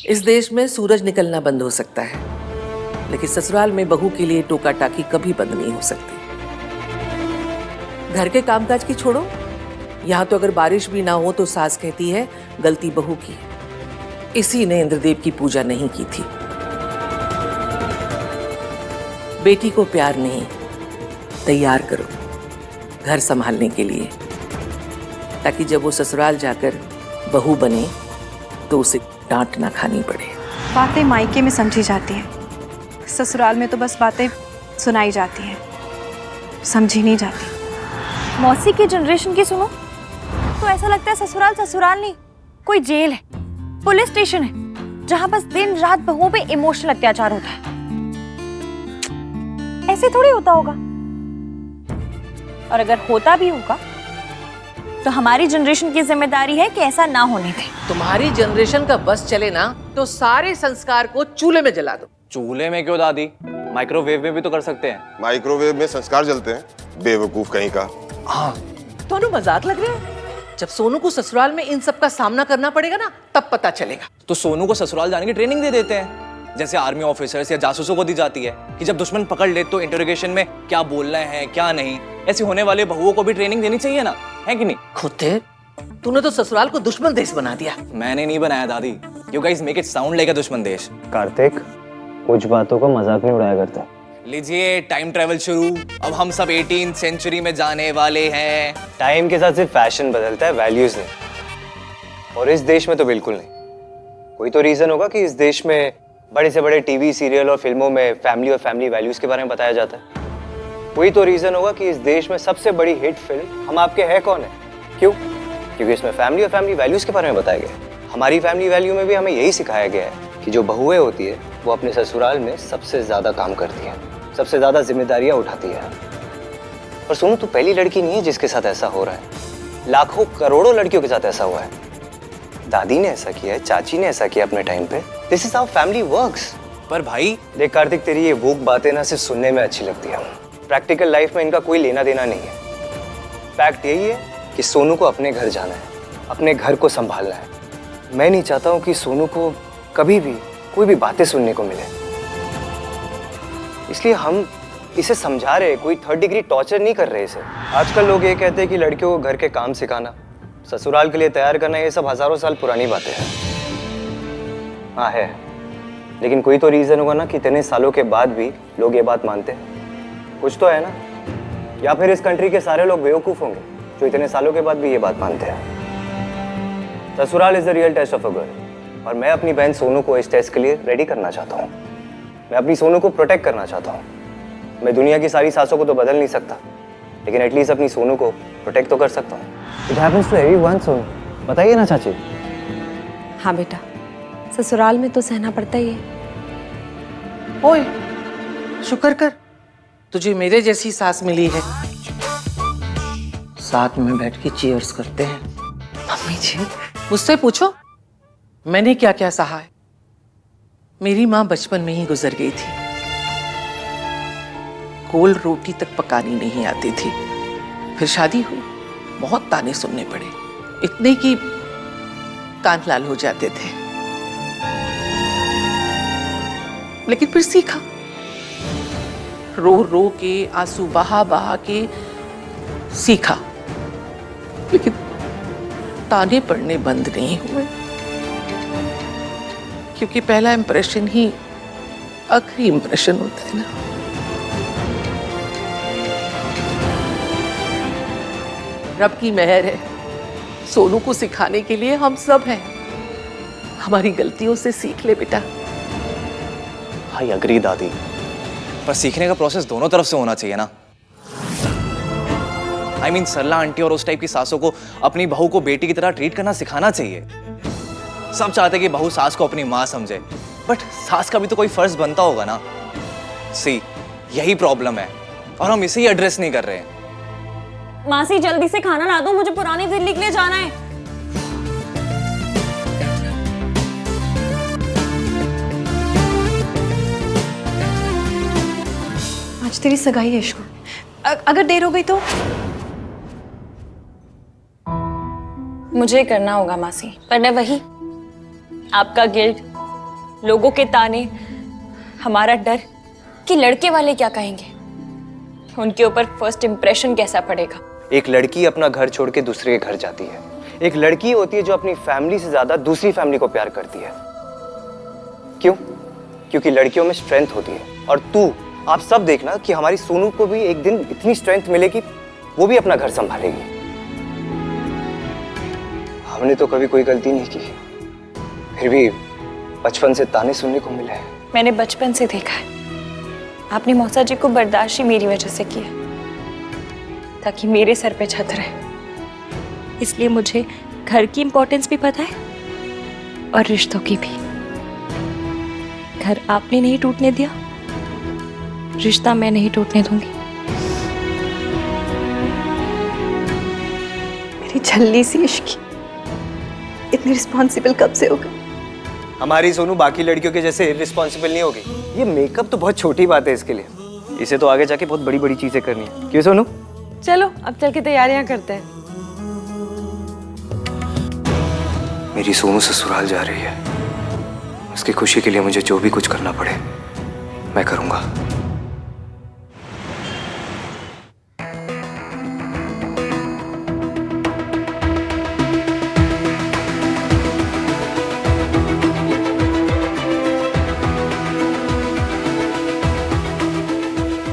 इस देश में सूरज निकलना बंद हो सकता है, लेकिन ससुराल में बहू के लिए टोका टाकी कभी बंद नहीं हो सकती। घर के कामकाज की छोड़ो, यहाँ तो अगर बारिश भी ना हो तो सास कहती है गलती बहू की है। इसी ने इंद्रदेव की पूजा नहीं की थी। बेटी को प्यार नहीं, तैयार करो घर संभालने के लिए, ताकि जब वो ससुराल जाकर बहू बने तो उसे डांट ना खानी पड़े। बातें मायके में समझी जाती हैं, ससुराल में तो बस बातें सुनाई जाती हैं, समझी नहीं जाती। मौसी की जनरेशन की सुनो तो ऐसा लगता है ससुराल ससुराल नहीं, कोई जेल है, पुलिस स्टेशन है, जहां बस दिन रात बहुओं पे इमोशनल अत्याचार होता है। ऐसे थोड़ी होता होगा, और अगर होता भी होगा तो हमारी जनरेशन की जिम्मेदारी है कि ऐसा ना होने दें। तुम्हारी जनरेशन का बस चले ना तो सारे संस्कार को चूल्हे में जला दो। चूल्हे में क्यों दादी, माइक्रोवेव में भी तो कर सकते हैं। माइक्रोवेव में संस्कार जलते हैं, बेवकूफ कहीं का। हाँ दोनों मजाक लग रहे हैं। जब सोनू को ससुराल में इन सब का सामना करना पड़ेगा ना, तब पता चलेगा। तो सोनू को ससुराल जाने की ट्रेनिंग दे देते हैं, जैसे आर्मी ऑफिसर्स या जासूसों को दी जाती है कि जब दुश्मन पकड़ ले तो इंटरोगेशन में क्या बोलना है क्या नहीं। ऐसे होने वाले बहुओं को भी ट्रेनिंग देनी चाहिए ना, है कि नहीं? खुद तूने तो ससुराल को दुश्मन देश बना दिया। मैंने नहीं बनाया दादी, you guys make it sound like अ दुश्मन देश। कार्तिक, कुछ बातों को मजाक नहीं उड़ाया करता। लीजिए टाइम ट्रेवल शुरू। अब हम सब 18th सेंचुरी में जाने वाले हैं। टाइम के साथ सिर्फ फैशन बदलता है, वैल्यूज नहीं। और इस देश में तो बिल्कुल नहीं। कोई तो रीजन होगा कि इस देश में बड़े से बड़े टीवी सीरियल और फिल्मों में फैमिली और फैमिली वैल्यूज के बारे में बताया जाता है। कोई तो रीजन होगा कि इस देश में सबसे बड़ी हिट फिल्म हम आपके है कौन है। क्यों? क्योंकि इसमें फैमिली और फैमिली वैल्यूज के बारे में बताया गया है। हमारी फैमिली वैल्यू में भी हमें यही सिखाया गया है कि जो बहुएं होती है वो अपने ससुराल में सबसे ज्यादा काम करती है, सबसे ज्यादा जिम्मेदारियां उठाती है। और सुनो, तू पहली लड़की नहीं है जिसके साथ ऐसा हो रहा है। लाखों करोड़ों लड़कियों के साथ ऐसा हुआ है। दादी ने ऐसा किया है, चाची ने ऐसा किया अपने टाइम पे। This is how family works. पर भाई देख कार्तिक, तेरी ये वोक बातें ना सिर्फ सुनने में अच्छी लगती है, प्रैक्टिकल लाइफ में इनका कोई लेना देना नहीं है। फैक्ट यही है कि सोनू को अपने घर जाना है, अपने घर को संभालना है। मैं नहीं चाहता हूँ कि सोनू को कभी भी कोई भी बातें सुनने को मिले, इसलिए हम इसे समझा रहे, कोई 3rd डिग्री टॉर्चर नहीं कर रहे इसे। आजकल लोग ये कहते हैं कि लड़कियों को घर के काम सिखाना, ससुराल के लिए तैयार करना, ये सब हजारों साल पुरानी बातें हैं। हाँ है, लेकिन कोई तो रीजन होगा ना कि इतने सालों के बाद भी लोग ये बात मानते हैं। कुछ तो है ना, या फिर इस कंट्री के सारे लोग बेवकूफ होंगे जो इतने सालों के बाद भी ये बात मानते हैं। Sasural is the real test of a girl, और मैं अपनी बहन सोनू को इस टेस्ट के लिए रेडी करना चाहता हूँ। मैं अपनी सोनू को प्रोटेक्ट करना चाहता हूँ। मैं दुनिया की सारी सासों को तो बदल नहीं सकता, लेकिन एटलीस्ट अपनी सोनू को प्रोटेक्ट तो कर सकता हूँ। It happens to everyone Sonu, बताइए ना चाची। हाँ बेटा, ससुराल में तो सहना पड़ता ही है। ओए, शुक्र कर तुझे मेरे जैसी सास मिली है। साथ में बैठ के चीयर्स करते हैं। मम्मी जी, मुझसे पूछो मैंने क्या क्या सहा है। मेरी माँ बचपन में ही गुजर गई थी। गोल रोटी तक पकानी नहीं आती थी। फिर शादी हुई, बहुत ताने सुनने पड़े, इतने कि कान लाल हो जाते थे। लेकिन फिर सीखा, रो रो के, आंसू बहा बहा के सीखा। लेकिन ताने पड़ने बंद नहीं हुए, क्योंकि पहला इंप्रेशन ही आखिरी इंप्रेशन होता है ना। रब की मेहर है, सोनू को सिखाने के लिए हम सब हैं। हमारी गलतियों से सीख ले बेटा। आई अग्री दादी, पर सीखने का प्रोसेस दोनों तरफ से होना चाहिए ना। आई मीन सरला आंटी और उस टाइप की सासों को अपनी बहू को बेटी की तरह ट्रीट करना सिखाना चाहिए। सब चाहते कि बहू सास को अपनी माँ समझे, बट सास का भी तो कोई फर्ज बनता होगा ना। सी, यही प्रॉब्लम है और हम इसे ही एड्रेस नहीं कर रहे हैं। मासी जल्दी से खाना ला दो, मुझे पुरानी दिल्ली के लिए जाना है। आज तेरी सगाई है इश्कू, अगर देर हो गई तो? मुझे करना होगा मासी, पर वही आपका गिल्ट, लोगों के ताने, हमारा डर कि लड़के वाले क्या कहेंगे, उनके ऊपर फर्स्ट इंप्रेशन कैसा पड़ेगा। एक लड़की अपना घर छोड़ के दूसरे के घर जाती है। एक लड़की होती है जो अपनी फैमिली से ज्यादा दूसरी फैमिली को प्यार करती है। क्यों? क्योंकि लड़कियों में स्ट्रेंथ होती है। और तू, आप सब देखना कि हमारी सोनू को भी एक दिन इतनी स्ट्रेंथ मिलेगी, वो भी अपना घर संभालेगी। हमने तो कभी कोई गलती नहीं की, फिर भी बचपन से ताने सुनने को मिले हैं। मैंने बचपन से देखा है, आपने मौसा जी को बर्दाश्त ही मेरी वजह से किया, ताकि मेरे सर पे छत रहे। इसलिए मुझे घर की इंपॉर्टेंस भी पता है और रिश्तों की भी। घर आपने नहीं टूटने दिया, रिश्ता मैं नहीं टूटने दूंगी। मेरी छल्ली सी इश्क इतनी रिस्पॉन्सिबल कब से हो गई? हमारी सोनू बाकी लड़कियों के जैसे रिस्पॉन्सिबल नहीं होगी। ये मेकअप तो बहुत छोटी बात है इसके लिए, इसे तो आगे जाके बहुत बड़ी बड़ी चीजें करनी है। क्यों सोनू? चलो अब चल के तैयारियां करते हैं। मेरी सोनू ससुराल जा रही है, उसकी खुशी के लिए मुझे जो भी कुछ करना पड़े मैं करूंगा।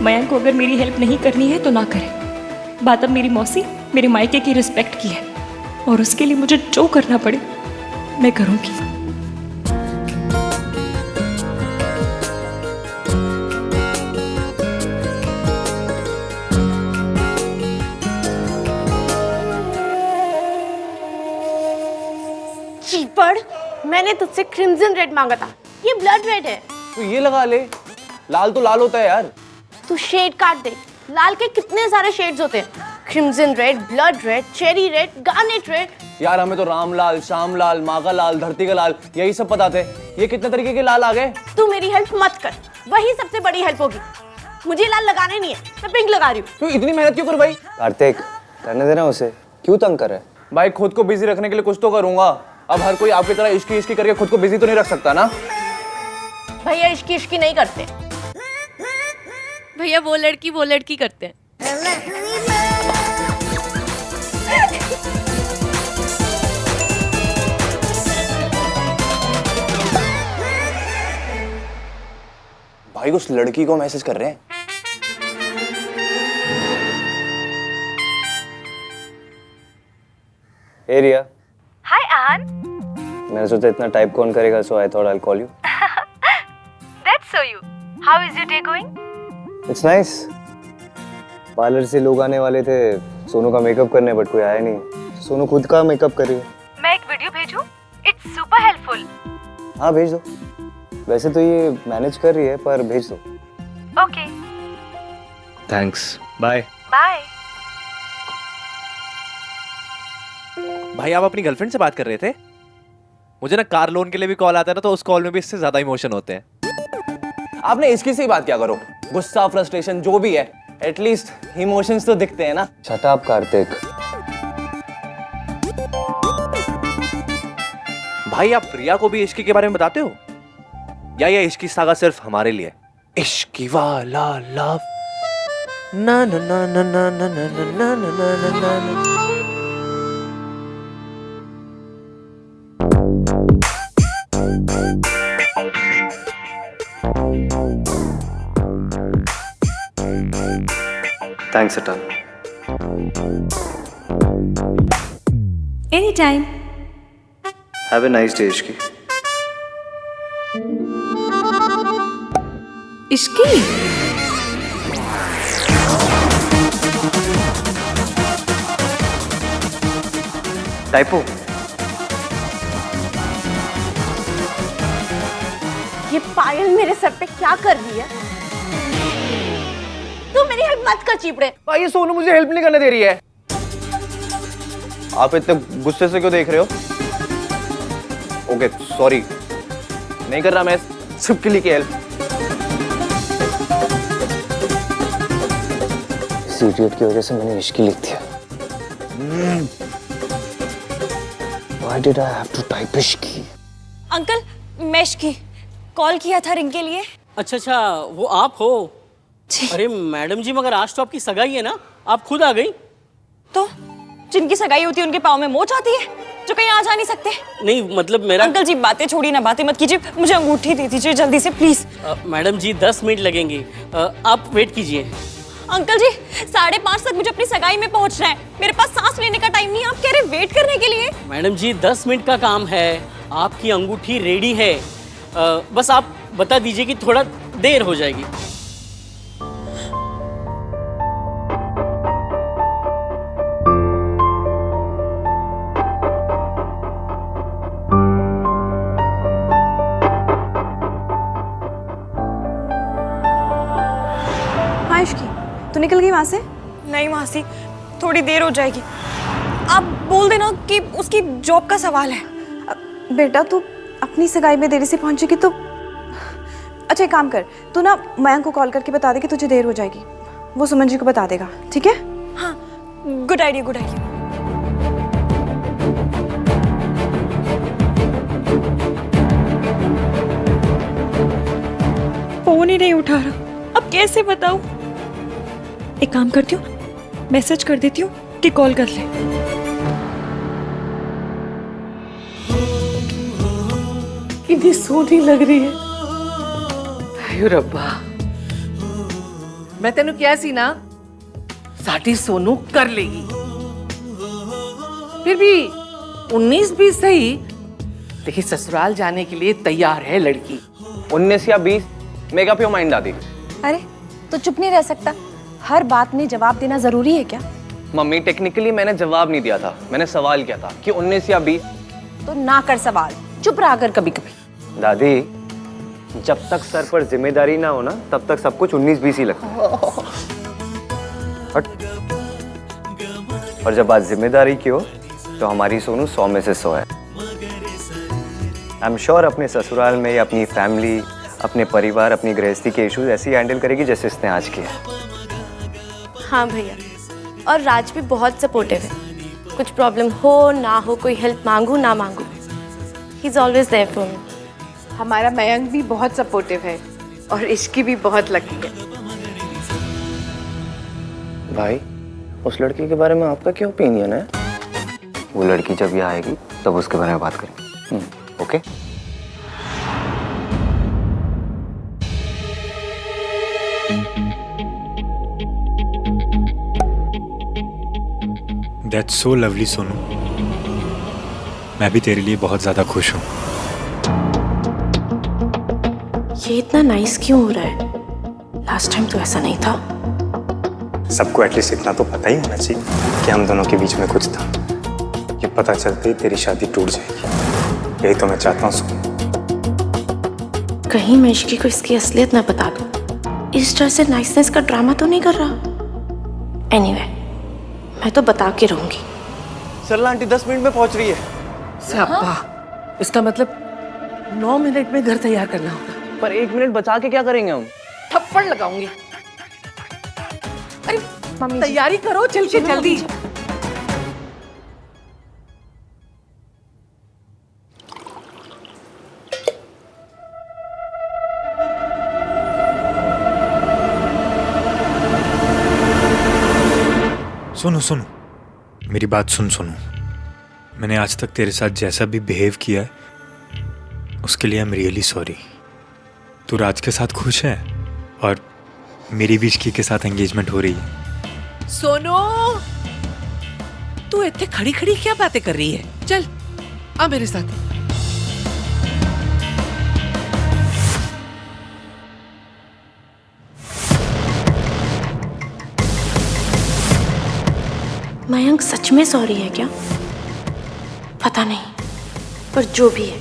मयंक को अगर मेरी हेल्प नहीं करनी है तो ना करे। बात अब मेरी मौसी, मेरे मायके की रिस्पेक्ट की है, और उसके लिए मुझे जो करना पड़े मैं करूंगी। चीपड़, मैंने तुझसे क्रिम्सन रेड मांगा था, ये ब्लड रेड है। तो ये लगा ले, लाल तो लाल होता है यार। तू शेड काट दे, लाल के कितने सारे शेड्स होते हैं, crimson red, blood red, cherry red, garnet red. यार हमें तो राम लाल, श्याम लाल, माँ का लाल, धरती का लाल, यही सब पता थे। ये कितने तरीके के लाल आ गए। तू मेरी हेल्प मत कर, वही सबसे बड़ी हेल्प होगी। मुझे लाल लगाने नहीं है, मैं पिंक लगा रही हूँ। तू इतनी मेहनत क्यों कर भाई? कार्तिक, करने देना उसे, क्यों तंग कर रहा है? भाई खुद को बिजी रखने के लिए कुछ तो करूंगा। अब हर कोई आपकी तरह इश्की इश्की करके खुद को बिजी तो नहीं रख सकता ना। भैया इश्की इश्की नहीं करते, भैया वो लड़की करते हैं। भाई उस लड़की को मैसेज कर रहे हैं। हे रिया। हाय आन। मैंने सोचा इतना टाइप कौन करेगा, so I thought I will call you. That's so you. How is your day going? It's nice. Parlour से लोग आने वाले थे सोनू का मेकअप करने, बट कोई आया नहीं। सोनू खुद का मेकअप कर रही है। मैं एक वीडियो भेजूं? It's super helpful. हाँ भेज दो। वैसे तो ये मैनेज कर रही है, पर भेज दो। ओके। Thanks, bye. बाय। भाई आप अपनी गर्लफ्रेंड से बात कर रहे थे? मुझे ना कार लोन के लिए भी कॉल आता है ना, तो उस कॉल में भी इससे ज्यादा इमोशन होते हैं। आपने इसकी से ही बात क्या करो, गुस्सा, फ्रस्ट्रेशन जो भी है, एटलीस्ट इमोशंस तो दिखते हैं ना। Shut up Kartik. भाई आप प्रिया को भी इश्की के बारे में बताते हो, या ये इश्की सागा सिर्फ हमारे लिए? इश्की वाला लव ना ना ना ना ना ना ना ना ना ना ना ना। Thanks Atal. Anytime. Have a nice day Ishki. Ishki? Typo. ये पायल मेरे सर पे क्या कर रही है? तू मेरी हेल्प मत कर चीपड़े। भाई ये सोनू मुझे हेल्प नहीं करने दे रही है। आप इतने गुस्से से क्यों देख रहे हो? ओके सॉरी, नहीं कर रहा मैं सबके लिए की हेल्प। इस इडियट की वजह से मैंने इश्की लिख दिया। Why did I have to type Ishki? Uncle मैं इश्की, कॉल किया था रिंग के लिए। अच्छा, वो आप हो? जी। अरे मैडम जी, मगर आज तो आपकी सगाई है ना, आप खुद आ गई। तो जिनकी सगाई होती है उनके पाँव में मोच आती है, जो कहीं आ जा नहीं सकते। नहीं मतलब मेरा अंकल जी बातें छोड़िए ना, बातें मत कीजिए, मुझे अंगूठी दे दीजिए जल्दी से प्लीज। मैडम जी 10 मिनट लगेंगे, आप वेट कीजिए। अंकल जी 5:30 तक मुझे अपनी सगाई में पहुंचना है, मेरे पास सांस लेने का टाइम नहीं है, आप कह रहे वेट करने के लिए। मैडम जी 10 मिनट का काम है, आपकी अंगूठी रेडी है, बस आप बता दीजिए कि थोड़ा देर हो जाएगी। हाँ इश्की, तू निकल गई वहाँ से? नहीं मासी, थोड़ी देर हो जाएगी। आप बोल देना कि उसकी जॉब का सवाल है। बेटा तू अपनी सगाई में देरी से पहुंचेगी तो अच्छा एक काम कर, तू ना मयंक को कॉल करके बता दे कि तुझे देर हो जाएगी, वो सुमन जी को बता देगा, ठीक है? हाँ, good idea, good idea. Phone ही नहीं उठा रहा, अब कैसे बताऊं? एक काम करती हूँ, मैसेज कर देती हूँ कि कॉल कर ले। कितनी सोनी लग रही है। आयो रब्बा, मैं तेनू क्या सी ना, साडी सोनू कर लेगी। फिर भी 19-20 सही, लेकिन ससुराल जाने के लिए तैयार है लड़की। 19 या 20 मेगा क्यों माइंड दादी? अरे तो चुप नहीं रह सकता, हर बात में जवाब देना जरूरी है क्या? मम्मी टेक्निकली मैंने जवाब नहीं दिया था, मैंने सवाल किया था कि 19 या 20। तो ना कर सवाल, चुप रहा कर कभी कभी। दादी जब तक सर पर जिम्मेदारी ना हो ना, तब तक सब कुछ 19-20 ही लगता है। और जब बात जिम्मेदारी की हो तो हमारी सोनू 100 में से 100 है। आई एम श्योर अपने ससुराल में या अपनी फैमिली, अपने परिवार, अपनी गृहस्थी के इश्यूज ऐसे ही हैंडल करेगी जैसे इसने आज किया। हाँ भैया, और राज भी बहुत सपोर्टिव है, कुछ प्रॉब्लम हो ना हो, कोई हेल्प मांगू ना मांगू, he is always there for me. हमारा मयंक भी बहुत सपोर्टिव है और इश्की भी बहुत लकी है। भाई उस लड़की के बारे में आपका क्या ओपिनियन है? वो लड़की जब यहाँ आएगी तब उसके बारे में बात करेंगे। Okay? That's so lovely Sonu, मैं भी तेरे लिए बहुत ज्यादा खुश हूँ। ये इतना नाइस क्यों हो रहा है? लास्ट टाइम तो ऐसा नहीं था। सबको एटलीस्ट इतना तो पता ही होना चाहिए कि हम दोनों के बीच में कुछ था। ये पता चलते ही तेरी शादी टूट जाएगी, यही तो मैं चाहता हूँ सोनू। कहीं मैं इश्की को इसकी असलियत ना बता दूं, इस तरह से नाइसनेस का ड्रामा तो नहीं कर रहा। एनीवे, मैं तो बता के रहूंगी। सरला आंटी 10 मिनट में पहुंच रही है। सापा, इसका मतलब 9 मिनट में घर तैयार करना होगा। पर 1 मिनट बचा के क्या करेंगे हम? थप्पड़ लगाऊंगी। अरे मम्मी तैयारी करो, चल के जल्दी। सुनो सुनो, मेरी बात सुन सुनो। मैंने आज तक तेरे साथ जैसा भी बिहेव किया है उसके लिए आई एम रियली सॉरी। तू राज के साथ खुश है और मेरी भी इश्की के साथ एंगेजमेंट हो रही है। सोनू, तू इतने खड़ी खड़ी क्या बातें कर रही है? चल आ मेरे साथ। मयंक सच में सॉरी है क्या? पता नहीं, पर जो भी है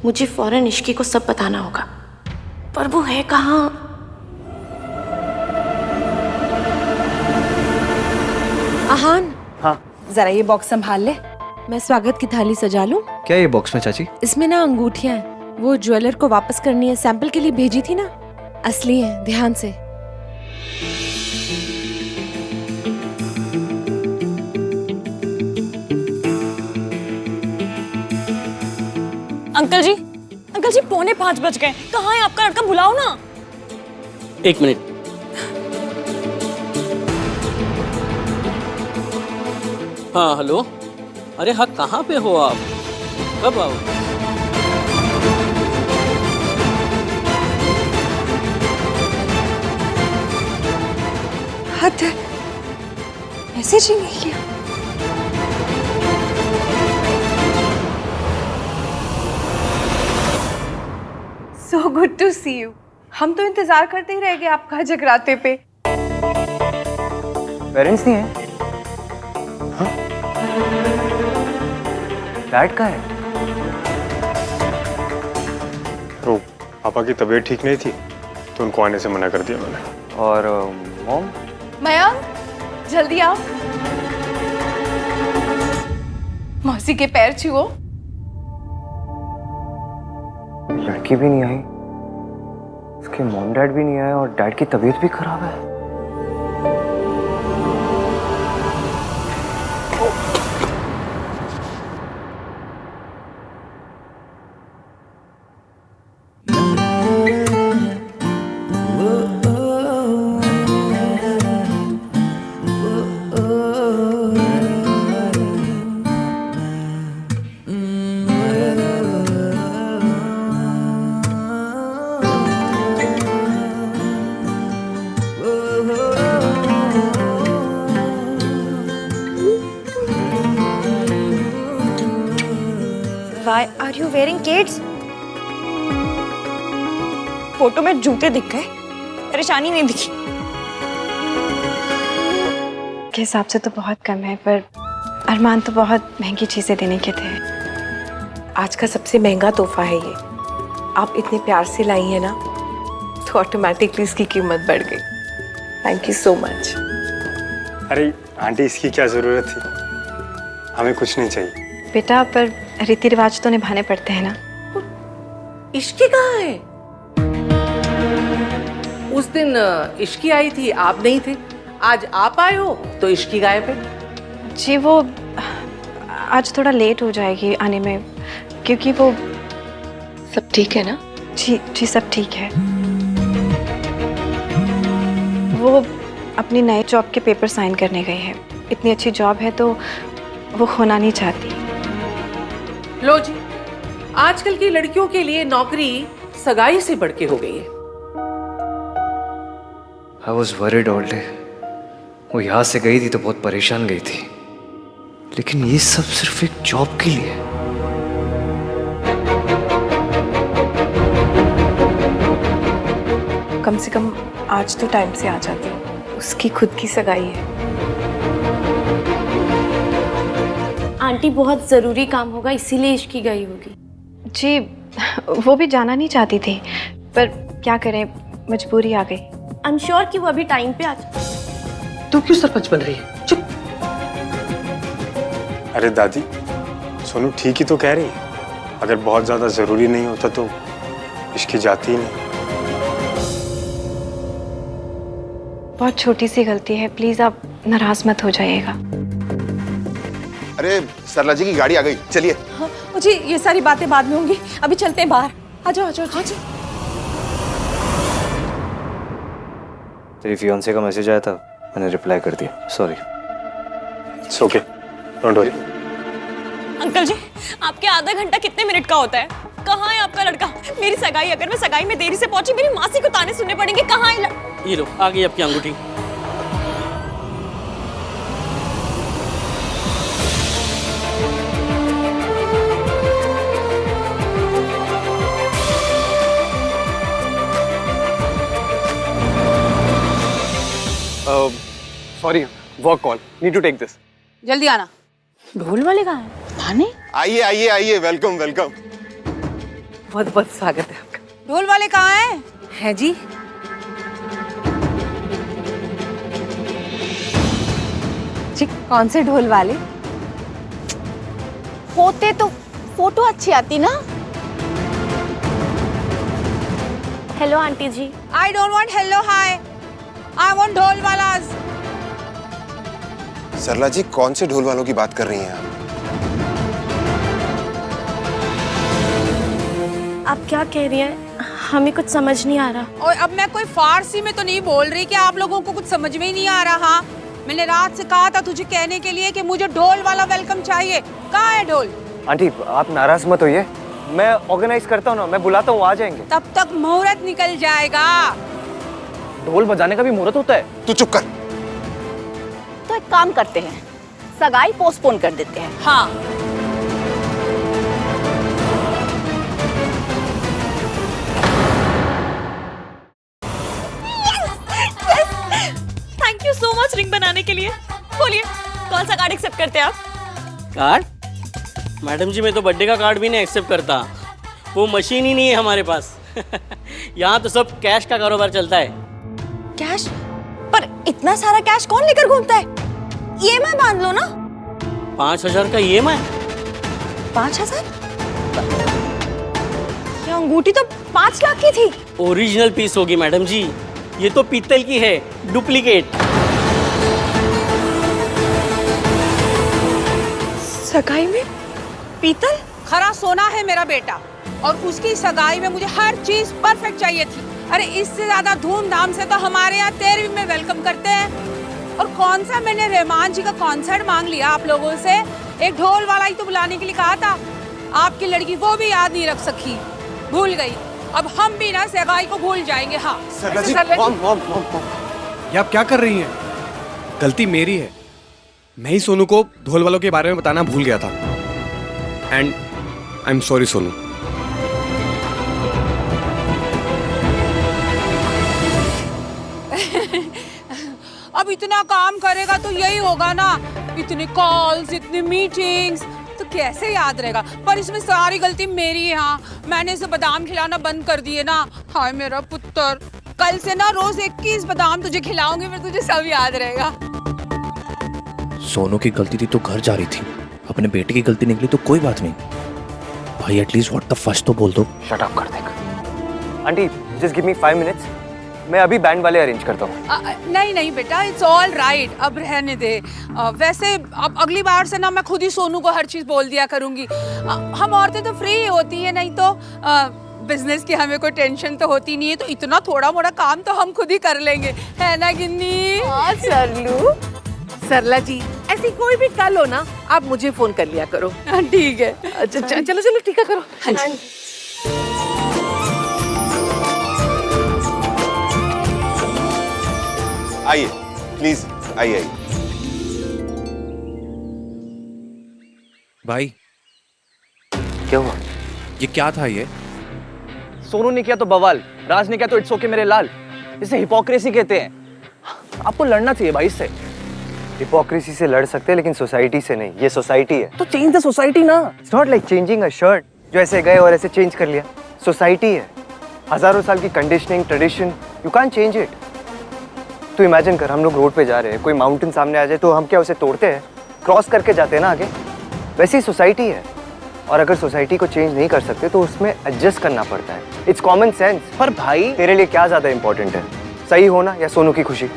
मुझे फौरन इश्की को सब बताना होगा। पर वो है कहाँ? आहान, हाँ जरा ये बॉक्स संभाल ले, मैं स्वागत की थाली सजा लूं। क्या ये बॉक्स में चाची? इसमें ना अंगूठियां हैं, वो ज्वेलर को वापस करनी है, सैंपल के लिए भेजी थी ना, असली है, ध्यान से। अंकल जी अंकल जी 4:45 बज गए, कहाँ है आपका लड़का? बुलाओ ना। एक मिनट। हाँ हेलो। अरे हाँ, कहाँ पे हो आप? कब आओ? हद है, मैसेज ही नहीं किया। So good to see you. हम तो इंतजार करते ही रह गए आपका जगराते पे। पेरेंट्स नहीं है? हाँ? डैड का है? तो पापा की तबीयत ठीक नहीं थी तो उनको आने से मना कर दिया मैंने। और मॉम? मयंक, जल्दी आओ। मौसी के पैर छुओ। लड़की भी नहीं आई, उसके मॉम डैड भी नहीं आए और डैड की तबीयत भी खराब है। Why are you wearing kids? Photo में जूते दिख गए, परेशानी नहीं दिखी। के हिसाब से तो बहुत कम है, पर अरमान तो बहुत महंगी चीजें देने के थे। आज का सबसे महंगा तोहफा है ये। आप इतने प्यार से लाई है ना, तो ऑटोमेटिकली इसकी कीमत बढ़ गई। Thank you so much. अरे आंटी, इसकी क्या जरूरत थी? हमें कुछ नहीं चाहिए। बेटा, पर रीति रिवाज तो निभाने पड़ते हैं ना। इश्की कहाँ है? उस दिन इश्की आई थी, आप नहीं थे। आज आप आए हो तो इश्की गायब है। जी वो आज थोड़ा लेट हो जाएगी आने में, क्योंकि वो। सब ठीक है ना? जी जी, सब ठीक है। वो अपनी नए जॉब के पेपर साइन करने गई है। इतनी अच्छी जॉब है तो वो खोना नहीं चाहती। लो जी, आजकल की लड़कियों के लिए नौकरी सगाई से बढ़ के हो गई है। I was worried all day. वो यहाँ से गई थी तो बहुत परेशान गई थी, लेकिन ये सब सिर्फ एक जॉब के लिए। कम से कम आज तो टाइम से आ जाती। उसकी खुद की सगाई है। आंटी बहुत ज़रूरी काम होगा इसीलिए इश्की गई होगी। जी वो भी जाना नहीं चाहती थी, पर क्या करें, मजबूरी आ गई। आई एम श्योर कि वो अभी टाइम पे आ जाए। तू क्यों सरपंच बन रही है? चुप। अरे दादी, सोनू ठीक ही तो कह रही है। अगर बहुत ज्यादा जरूरी नहीं होता तो इसकी जाती ही नहीं। बहुत छोटी सी गलती है, प्लीज आप नाराज मत हो जाइएगा। अरे सरला जी की गाड़ी आ गई, चलिए। हाँ, मुझे ये सारी बातें बाद में होंगी, अभी चलते हैं बाहर। आ जाओ आ जाओ। हाँ जी। तेरी फियांसे का मैसेज आया था, मैंने रिप्लाई कर दिया। Sorry. It's okay, don't worry. Uncle ji, आपके आधा घंटा कितने मिनट का होता है? कहाँ है आपका लड़का? मेरी सगाई, अगर मैं सगाई में देरी से पहुंची मेरी मासी को ताने सुनने पड़ेंगे। कहाँ है ये लो, आ गई आपकी अंगूठी। Sorry, work call, need to take this. जल्दी आना। ढोल वाले कहाँ हैं? थाने? आइए आइए आइए, वेलकम वेलकम। बहुत बहुत स्वागत है आपका। ढोल वाले कहाँ हैं? है जी। जी कौन से ढोल वाले? होते तो फोटो अच्छी आती ना। Hello aunty ji. I don't want hello hi, I want dhol wallahs. सरला जी, कौन से ढोल वालों की बात कर रही हैं आप? आप क्या कह रही हैं? हमें कुछ समझ नहीं आ रहा। और अब मैं कोई फारसी में तो नहीं बोल रही कि आप लोगों को कुछ समझ में ही नहीं आ रहा। मैंने रात से कहा था तुझे कहने के लिए कि मुझे ढोल वाला वेलकम चाहिए। कहाँ है ढोल? आंटी आप नाराज मत होइए, मैं ऑर्गेनाइज करता हूँ ना, मैं बुलाता हूँ, आ जाएंगे। तब तक मुहूर्त निकल जाएगा। ढोल बजाने का भी मुहूर्त होता है? तू चुप कर। तो एक काम करते हैं, सगाई पोस्टपोन कर देते हैं। हाँ, thank you so much ring बनाने के लिए। बोलिए कौन सा कार्ड एक्सेप्ट करते हैं आप? कार्ड? मैडम जी मैं तो बर्थडे का कार्ड भी नहीं एक्सेप्ट करता, वो मशीन ही नहीं है हमारे पास। यहाँ तो सब कैश का कारोबार चलता है। कैश? पर इतना सारा कैश कौन लेकर घूमता है? EMI बांध लो ना। 5,000 का EMI? 5,000? ये अंगूठी तो 5 लाख की थी। ओरिजिनल पीस होगी मैडम जी, ये तो पीतल की है, डुप्लीकेट। सगाई में पीतल? खरा सोना है मेरा बेटा, और उसकी सगाई में मुझे हर चीज परफेक्ट चाहिए थी। अरे इससे ज्यादा धूमधाम से तो हमारे यहाँ 13वीं में वेलकम करते हैं। और कौन सा मैंने रहमान जी का कॉन्सर्ट मांग लिया आप लोगों से, एक ढोल वाला ही तो बुलाने के लिए कहा था। आपकी लड़की वो भी याद नहीं रख सकी, भूल गई। अब हम भी ना सगाई को भूल जाएंगे। हाँ सरला जी, ये आप क्या कर रही हैं? गलती मेरी है, मैं ही सोनू को ढोल वालों के बारे में बताना भूल गया था। And I am sorry Sonu. अब इतना काम करेगा तो यही होगा ना, इतने कॉल्स, इतनी मीटिंग्स, तो कैसे याद रहेगा। पर इसमें सारी गलती मेरी है। हाँ, मैंने इसे बादाम खिलाना बंद कर दिए ना। हाय मेरा पुत्र, कल से ना रोज 21 बादाम तुझे खिलाऊंगी, फिर तुझे सब याद रहेगा। सोनू की गलती थी तो घर जा रही थी, अपने बेटे की गलती निकली तो कोई बात नहीं। भाई एटलीस्ट व्हाट द फर्स्ट तो बोल दो। शट अप कर देगा। Aunty just give me 5 minutes, मैं अभी बैंड वाले अरेंज करता हूँ। नहीं नहीं बेटा, इट्स ऑल राइट, अब रहने दे। वैसे अब अगली बार से ना मैं खुद ही सोनू को हर चीज बोल दिया करूंगी। हम औरतें तो फ्री होती है, नहीं तो बिजनेस की हमें कोई टेंशन तो होती नहीं है, तो इतना थोड़ा मोड़ा काम तो हम खुद ही कर लेंगे, है ना गिन्नी? हाँ सरलू, सरला जी ऐसी कोई भी कल हो ना, आप मुझे फोन कर लिया करो। ठीक है। अच्छा चलो चलो ठीक है करो। हाँ जी। आइए प्लीज, आइए। भाई क्या हुआ? ये क्या था? ये सोनू ने किया तो बवाल, राज ने किया तो इट्स ओके मेरे लाल। इसे हिपोक्रेसी कहते हैं। आपको लड़ना चाहिए भाई इससे। हिपोक्रेसी से लड़ सकते हैं लेकिन सोसाइटी से नहीं, ये सोसाइटी है। तो चेंज द सोसाइटी ना। It's not like changing a shirt, जो ऐसे गए और ऐसे चेंज कर लिया। सोसाइटी है, हजारों साल की conditioning, tradition, you can't change it. तो इमेजिन कर, हम लोग रोड पे जा रहे हैं, कोई माउंटेन सामने आ जाए तो हम क्या उसे तोड़ते हैं? क्रॉस करके जाते हैं ना आगे। वैसे ही सोसाइटी है, और अगर सोसाइटी को चेंज नहीं कर सकते तो उसमें एडजस्ट करना पड़ता है। It's common sense. पर भाई तेरे लिए क्या ज्यादा इंपॉर्टेंट है, सही होना या सोनू की खुशी?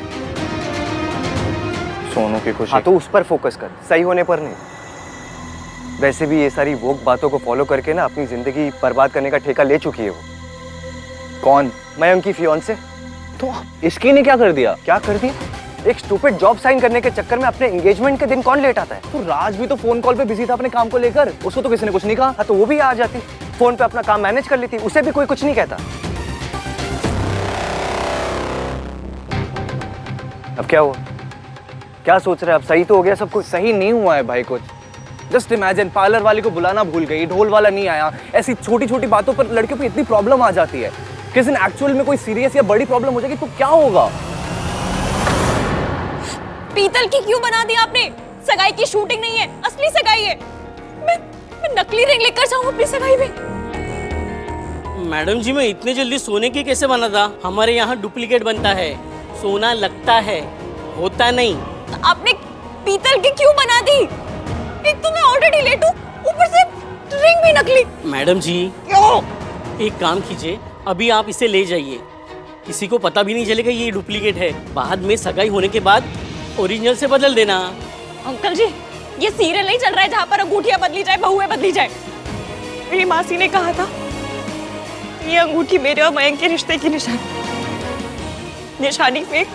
सोनू की खुशी। हाँ तो उस पर फोकस कर, सही होने पर नहीं। वैसे भी ये सारी वोक बातों को फॉलो करके ना अपनी जिंदगी बर्बाद करने का ठेका ले चुकी है वो। कौन? मैं उनकी फियांसे। तो इसकी ने क्या कर दिया? क्या कर दिया? एक स्टूपिड जॉब साइन करने के चक्कर में अपने एंगेजमेंट के दिन कौन लेट आता है? तो राज भी तो फोन कॉल पे बिजी था अपने काम को लेकर, उसको तो किसी ने कुछ नहीं कहा। हाँ तो वो भी आ जाती, फोन पे अपना काम मैनेज कर लेती, उसे भी कोई कुछ नहीं कहता। अब क्या हुआ? क्या सोच रहे हैं? अब सही तो हो गया सब कुछ? सही नहीं हुआ है भाई कुछ। जस्ट इमेजिन, पार्लर वाली को बुलाना भूल गई, ढोल वाला नहीं आया। ऐसी छोटी छोटी बातों पर लड़कियों को इतनी प्रॉब्लम आ जाती है। किसी दिन एक्चुअल में कोई सीरियस या बड़ी प्रॉब्लम हो जाएगी तो क्या होगा? पीतल की क्यों बना दी आपने? सगाई की शूटिंग नहीं है, असली सगाई है। मैं नकली रिंग लेकर जाऊं अपनी सगाई में? मैडम जी मैं इतने जल्दी सोने की कैसे बना था? हमारे यहाँ डुप्लीकेट बनता है, सोना लगता है, होता नहीं। तो आपने पीतल की क्यों बना दी? एक तो मैं ऑलरेडी लेट हूँ, ऊपर से रिंग भी नकली। मैडम जी क्यों? एक काम कीजिए, अभी आप इसे ले जाइए, किसी को पता भी नहीं चलेगा ये डुप्लीकेट है। बाद में सगाई होने के बाद ओरिजिनल से बदल देना। अंकल जी ये सीरियल नहीं चल रहा है जहाँ पर अंगूठियां बदली जाए, बहुएं बदली जाए। मेरी मासी ने कहा था ये अंगूठी मेरे और मयंक के रिश्ते की निशानी फेक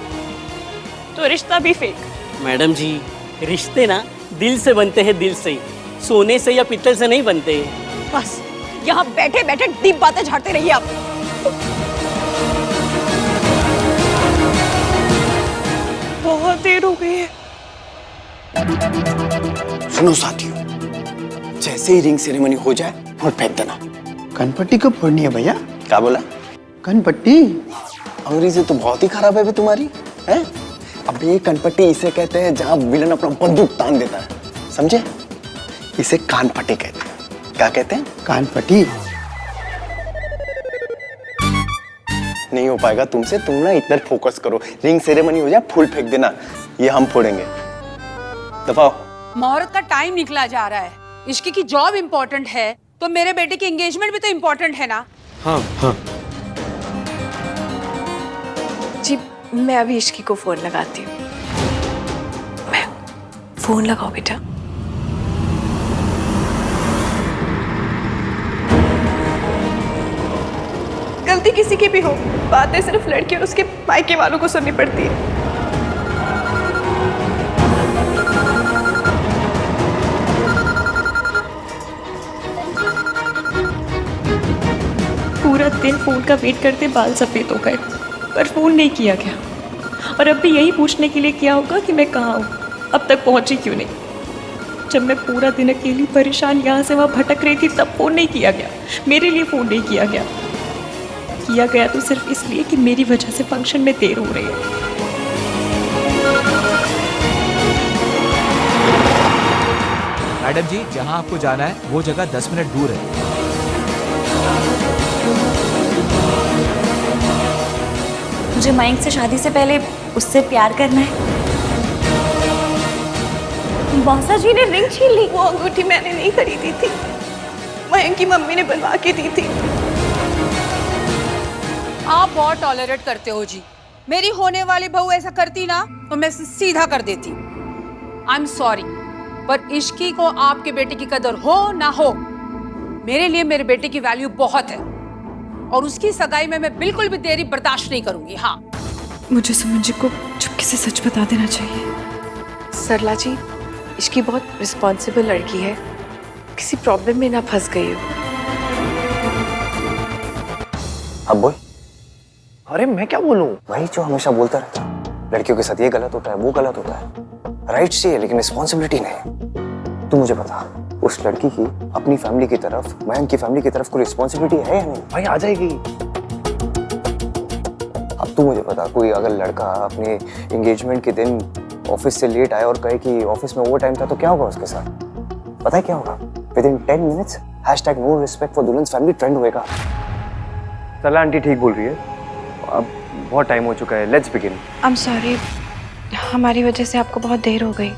तो रिश्ता भी फेक। मैडम जी, रिश्ते ना दिल से बनते हैं, दिल से ही, सोने से या पीतल से नहीं बनते। बस यहाँ बैठे बैठे डीप बातें झाड़ते रहिए आप। बहुत देर हो गई है। सुनो साथियों, जैसे ही रिंग सेरेमनी हो जाए और फेंक देना। कनपट्टी कब फोड़नी है भैया? क्या बोला? कनपट्टी? अंग्रेजी तो बहुत ही खराब है बे तुम्हारी, हैं? अब ये कनपट्टी इसे कहते हैं जहाँ विलन अपना बंदूक तान देता है, समझे? इसे कानपट्टी कहते हैं। क्या कहते हैं? कानपट्टी। नहीं हो पाएगा तुमसे, तुम ना इधर फोकस करो। रिंग सेरेमनी हो जाए, फूल फेंक देना, ये हम फोड़ेंगे। दफाओ। मुहूर्त का टाइम निकला जा रहा है। इश्की की जॉब इम्पोर्टेंट है तो मेरे बेटे की एंगेजमेंट भी तो इम्पोर्टेंट है ना। हाँ हाँ। जी मैं अभी इश्की को फोन लगाती हूँ। मैं फोन लगाओ बेटा। गलती किसी की भी हो, बातें सिर्फ लड़की और उसके मायके वालों को सुननी पड़ती है। पूरा दिन फोन का वेट करते बाल सफेद हो गए, पर फोन नहीं किया गया। और अब भी यही पूछने के लिए किया होगा कि मैं कहाँ हूँ, अब तक पहुँची क्यों नहीं। जब मैं पूरा दिन अकेली परेशान यहाँ से वहाँ भटक रही थी तब फोन नहीं किया गया, मेरे लिए फोन नहीं किया गया। किया गया तो सिर्फ इसलिए कि मेरी वजह से फंक्शन में देर हो रही है। मैडम जी, जहाँ आपको जाना है वो जगह 10 मिनट दूर है। मुझे मयंक से शादी से पहले उससे प्यार करना है। मौसा जी ने रिंग छीन ली। वो अंगूठी मैंने नहीं खरीदी थी, मयंक की मम्मी ने बनवा के दी थी। आप बहुत टॉलरेट करते हो जी। मेरी होने वाली बहू ऐसा करती ना तो मैं सीधा कर देती। आई एम सॉरी, पर इश्की को आपके बेटे की कदर हो ना हो, मेरे लिए मेरे बेटे की वैल्यू बहुत है और उसकी सगाई में मैं बिल्कुल भी देरी बर्दाश्त नहीं करूंगी। हाँ, मुझे सुमन जी को चुपके से सच बता देना चाहिए। सरला जी, इश्की बहुत रिस्पॉन्सिबल लड़की है, किसी प्रॉब्लम में ना फंस गई हो। अब बोल। अरे मैं क्या बोलूं? वही जो हमेशा बोलता रहता, लड़कियों के साथ ये गलत होता है, वो गलत होता है। राइट्स चाहिए लेकिन रिस्पॉन्सिबिलिटी नहीं। तू मुझे बता, उस लड़की की अपनी फैमिली की तरफ, मयंक की फैमिली की तरफ कोई रिस्पॉन्सिबिलिटी है या नहीं? भाई आ जाएगी। अब तू मुझे बता, कोई अगर लड़का अपने एंगेजमेंट के दिन ऑफिस से लेट आए और कहे कि ऑफिस में ओवर टाइम था तो क्या होगा उसके साथ? पता है क्या होगा? Within 10 minutes #no respect for दुल्हन फैमिली ट्रेंड होएगा। सरला आंटी ठीक बोल रही है, अब बहुत टाइम हो चुका है, let's begin. I am sorry, हमारी वजह से आपको बहुत देर हो गई।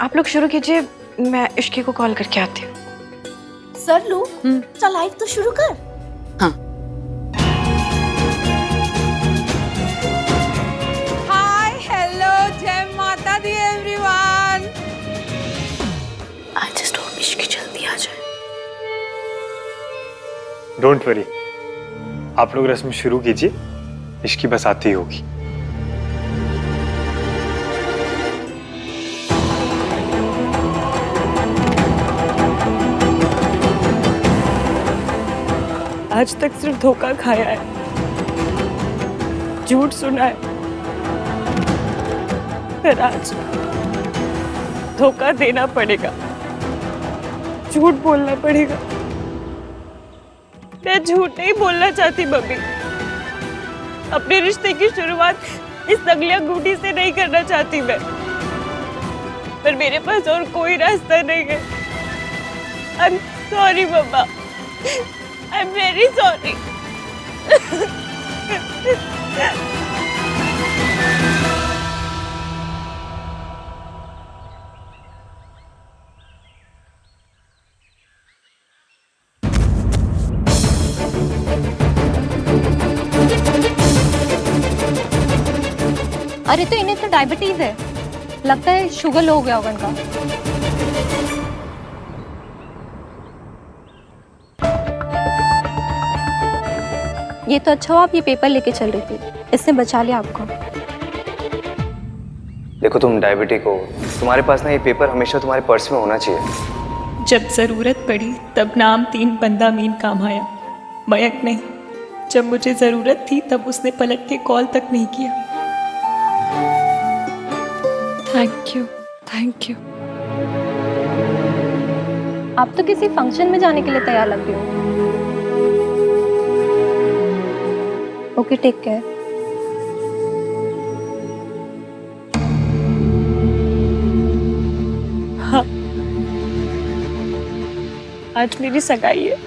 आप लोग शुरू कीजिए, मैं इश्की को कॉल करके आती हूँ। सर लू, चल लाइव तो शुरू कर। हाँ। हाय, hello, Jai Mata Di everyone. I just hope Ishki जल्दी आ जाए। डोंट वरी, आप लोग रस्म शुरू कीजिए, इश्की बस आती ही होगी। आज तक सिर्फ धोखा खाया है, झूठ सुना है, पर आज धोखा देना पड़ेगा, झूठ बोलना पड़ेगा। मैं झूठ नहीं बोलना चाहती मम्मी। अपने रिश्ते की शुरुआत इस नकली अंगूठी से नहीं करना चाहती मैं, पर मेरे पास और कोई रास्ता नहीं है। I am sorry mamma, I am very sorry. अरे तो इन्हें तो डायबिटीज है, लगता है शुगर लो हो गया होगा इनका। ये तो अच्छा हुआ आप ये पेपर लेके चल रही थी, इसने बचा लिया आपको। देखो तुम डायबिटिक हो, तुम्हारे पास ना ये पेपर हमेशा तुम्हारे पर्स में होना चाहिए। जब ज़रूरत पड़ी तब नाम 3 बंदा मीन काम आया, मयंक नहीं। जब मुझे ज़रूरत थी तब उसने पलट के कॉल तक नहीं किया। Thank you, thank you. आप तो किसी फंक्शन में जाने के लिए तैयार लग रही हो। Okay, take care. हाँ, आज मेरी सगाई है।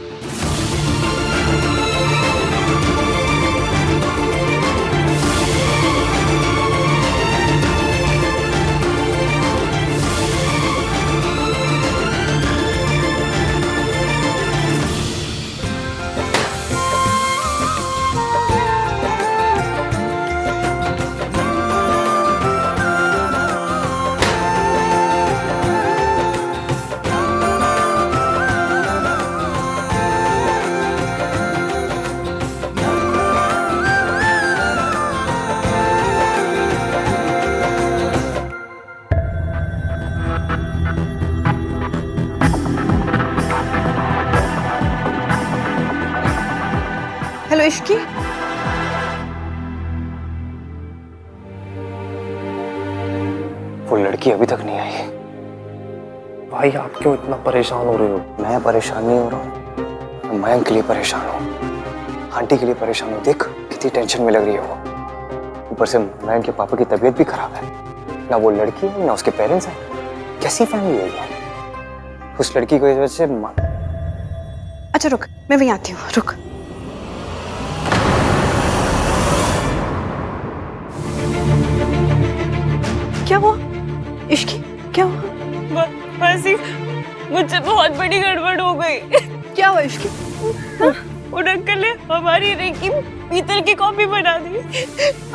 हेलो इश्की। वो लड़की अभी तक नहीं आई। भाई आप क्यों इतना परेशान हो रहे हो? मैं परेशान नहीं हो रहा हूँ, मयंक के लिए परेशान हूँ, आंटी के लिए परेशान हूँ। देख कितनी टेंशन में लग रही है वो। ऊपर से मयंक के पापा की तबीयत भी खराब है। ना वो लड़की है ना उसके पेरेंट्स हैं। कैसी फैमिली है ये? उस लड़की को इस वजह से अच्छा रुक, मैं वहीं आती हूँ, रुक। क्या हुआ इश्की, क्या हुआ? बस ही मुझसे बहुत बड़ी गड़बड़ हो गई। क्या हुआ इश्की? उन अंकल ने हमारी रिंग की पीतल की कॉपी बना दी।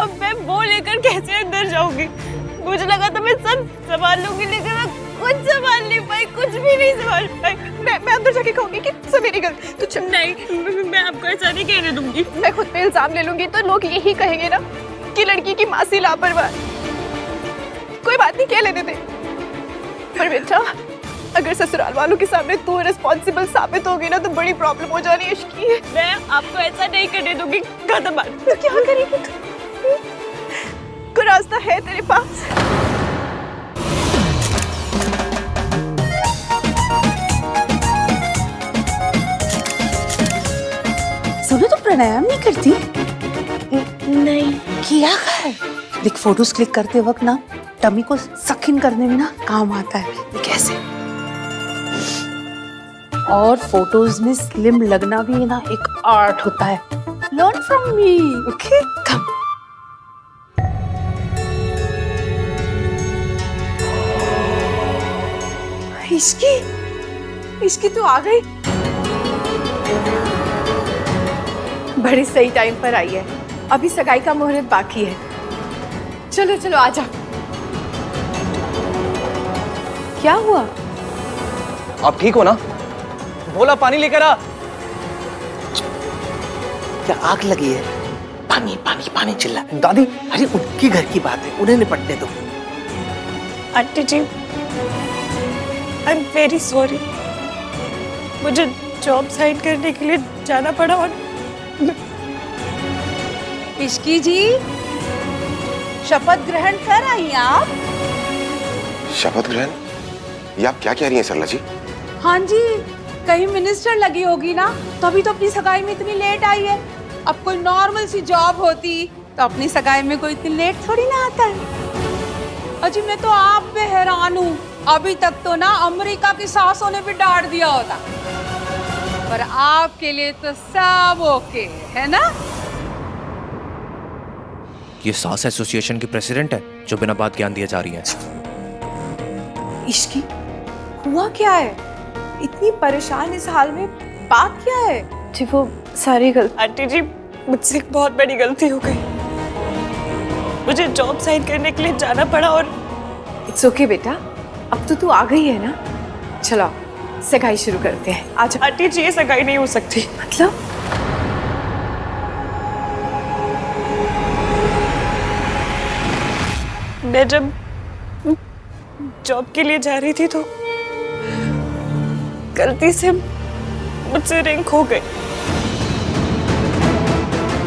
अब मैं वो लेकर कैसे अंदर जाऊंगी? मुझे लगा था मैं सब संभाल लूंगी, लेकिन मैं कुछ संभाल नहीं पाई, कुछ भी नहीं संभाल पाई। मैं अंदर जाके कहूंगी कि सब मेरी गलती। तू चल। नहीं, मैं आपको ऐसा नहीं कहने दूंगी। मैं खुद पे इल्जाम ले लूंगी तो लोग यही कहेंगे ना कि लड़की की मासी लापरवाह। कोई बात नहीं, कह लेने दे। पर बेटा, अगर ससुराल वालों के सामने तू रिस्पॉन्सिबल साबित होगी ना तो बड़ी प्रॉब्लम हो जानी है इश्की। मैं आपको ऐसा नहीं करने दूंगी। कदम बात। तो क्या करेगी तू? कोई रास्ता है तेरे पास? सुनो, तो प्राणायाम नहीं करती? नहीं किया कर। देख, फोटोज क्लिक करते वक्त ना टमी को सकिन करने में ना काम आता है। ये कैसे? और फोटोज में स्लिम लगना भी ना एक आर्ट होता है। Learn from me, okay? Come. Ishki तू आ गई। बड़ी सही टाइम पर आई है। अभी सगाई का मुहूर्त बाकी है। चलो चलो आजा। क्या हुआ? आप ठीक हो ना? बोला पानी लेकर आ। क्या आग लगी है? पानी पानी पानी चिल्ला। दादी, अरे उनकी घर की बात है, उन्हें निपटने दो। Aunty ji, I am very sorry. मुझे जॉब साइन करने के लिए जाना पड़ा। और इश्की जी, शपथ ग्रहण कर आई आप? शपथ ग्रहण? ये आप क्या कह रही हैं सरला जी? हाँ जी, कहीं मिनिस्टर लगी होगी ना, तभी तो अपनी सगाई में इतनी लेट आई है। अब कोई नॉर्मल सी जॉब होती तो अपनी सगाई में कोई इतनी लेट थोड़ी ना आता है। अजी मैं तो आप पे हैरान हूँ। अभी तक तो ना अमेरिका की सासों ने भी डांट दिया होता, पर आपके लिए तो सब ओके है ना? ये सास एसोसिएशन की प्रेसिडेंट है जो बिना बात ज्ञान दिए जा रही है। इश्की, हुआ क्या है? इतनी परेशान इस हाल में, बात क्या है? जी वो सारी गलती। आंटी जी, मुझसे एक बहुत बड़ी गलती हो गई। मुझे जॉब साइन करने के लिए जाना पड़ा। और इट्स ओके बेटा, अब तो तू आ गई है ना। चलो सगाई शुरू करते हैं। आज आंटी जी, ये सगाई नहीं हो सकती। मतलब? मैं जब जॉब के लिए जा रही थी तो गलती से मुझसे रिंग खो गई।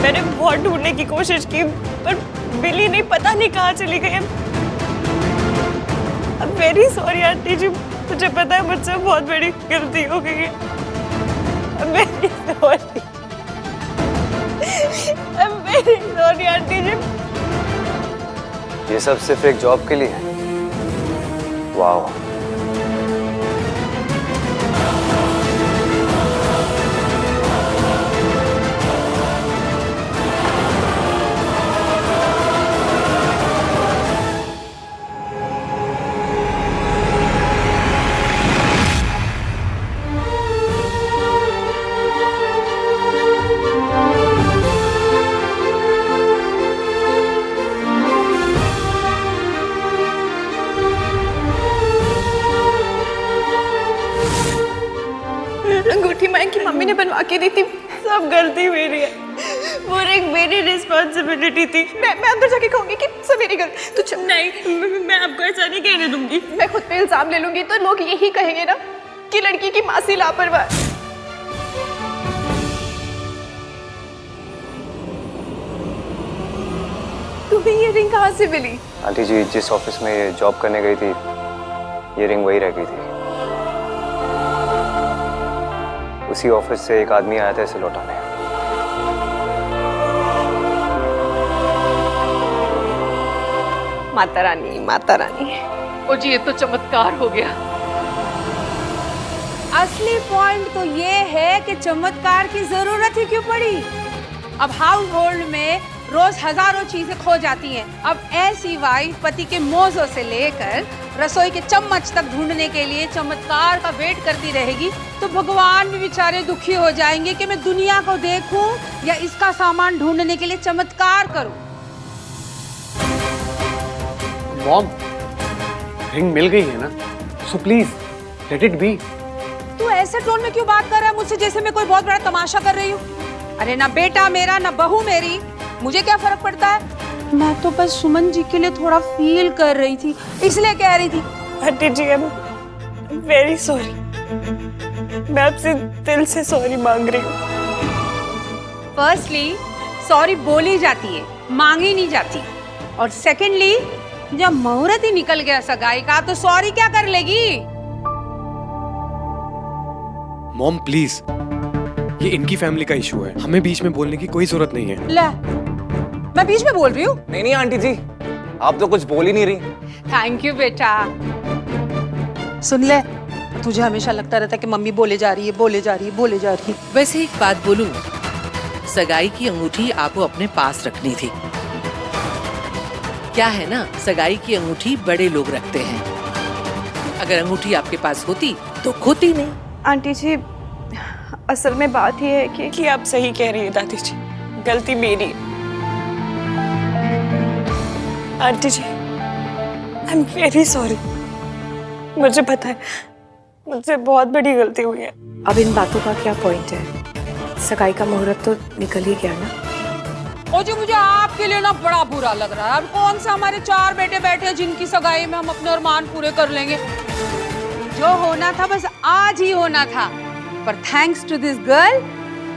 मैंने बहुत ढूंढने की कोशिश की पर मिली नहीं, पता नहीं कहाँ चली गई। I'm very sorry आंटी जी, मुझे पता है मुझसे बहुत बड़ी गलती हो गई है। I'm very sorry। I'm very sorry aunty ji. ये सब सिर्फ एक जॉब के लिए है? वाह। अंगूठी मायन की मम्मी ने बनवा के दी थी। सब गलती मेरी है, वो एक मेरी रिस्पॉन्सिबिलिटी थी। मैं अंदर जाके कहूंगी कि सब मेरी गलती। तू चुप। नहीं, मैं आपको ऐसा नहीं कहने दूंगी। मैं खुद पे इल्जाम ले लूंगी तो लोग यही कहेंगे ना कि लड़की की मासी लापरवाह। तुम्हें ये रिंग कहाँ से मिली? आंटी जी, जिस ऑफिस में ये जॉब करने गई थी ये रिंग वही रह गई थी। उसी ऑफिस से एक आदमी आया था इसे लौटाने। माता रानी, माता रानी। ओ जी, ये तो चमत्कार हो गया। असली पॉइंट तो ये है कि चमत्कार की जरूरत ही क्यों पड़ी। अब हाउस होल्ड में रोज हजारों चीजें खो जाती हैं। अब ऐसी वाइफ पति के मोज़ों से लेकर रसोई के चम्मच तक ढूंढने के लिए चमत्कार का वेट करती रहेगी तो भगवान भी बेचारे दुखी हो जाएंगे कि मैं दुनिया को देखूं या इसका सामान ढूंढने के लिए चमत्कार करूं। मॉम, रिंग मिल गई है ना, so please let it be. तू ऐसे टोन में क्यों बात कर रहा है मुझसे जैसे मैं कोई बहुत बड़ा तमाशा कर रही हूँ? अरे ना बेटा मेरा ना बहू मेरी, मुझे क्या फर्क पड़ता है? मैं तो बस सुमन जी के लिए थोड़ा फील कर रही थी, इसलिए कह रही थी। Aunty ji, I am very sorry. मैं आपसे दिल से सॉरी मांग रही हूँ। फर्स्टली सॉरी बोली जाती है, मांगी नहीं जाती। और सेकेंडली जब मुहूर्त ही निकल गया सगाई का तो सॉरी क्या कर लेगी? मॉम प्लीज, ये इनकी फैमिली का इशू है, हमें बीच में बोलने की कोई जरूरत नहीं है। ले, मैं बीच में बोल रही हूँ? नहीं आंटी जी, आप तो कुछ बोल ही नहीं रही। थैंक यू बेटा। सुन ले, तुझे हमेशा लगता रहता है कि मम्मी बोले जा रही है, बोले जा रही है, बोले जा रही है। वैसे एक बात बोलूं, सगाई की अंगूठी आपको अपने पास रखनी थी। क्या है ना, सगाई की अंगूठी बड़े लोग रखते हैं। अगर अंगूठी आपके पास होती तो खोती नहीं। आंटी जी, असल में बात ये है कि आप सही कह रही है दादी जी, गलती मेरी है। Aunty ji, I am very sorry. मुझे पता है मुझसे बहुत बड़ी गलती हुई है। अब इन बातों का क्या पॉइंट है? सगाई का मुहूर्त तो निकल ही गया ना। ओ जी, मुझे आपके लिए ना बड़ा बुरा लग रहा है। अब कौन सा हमारे 4 बेटे बैठे हैं जिनकी सगाई में हम अपने अरमान पूरे कर लेंगे। जो होना था बस आज ही होना था, पर थैंक्स टू दिस गर्ल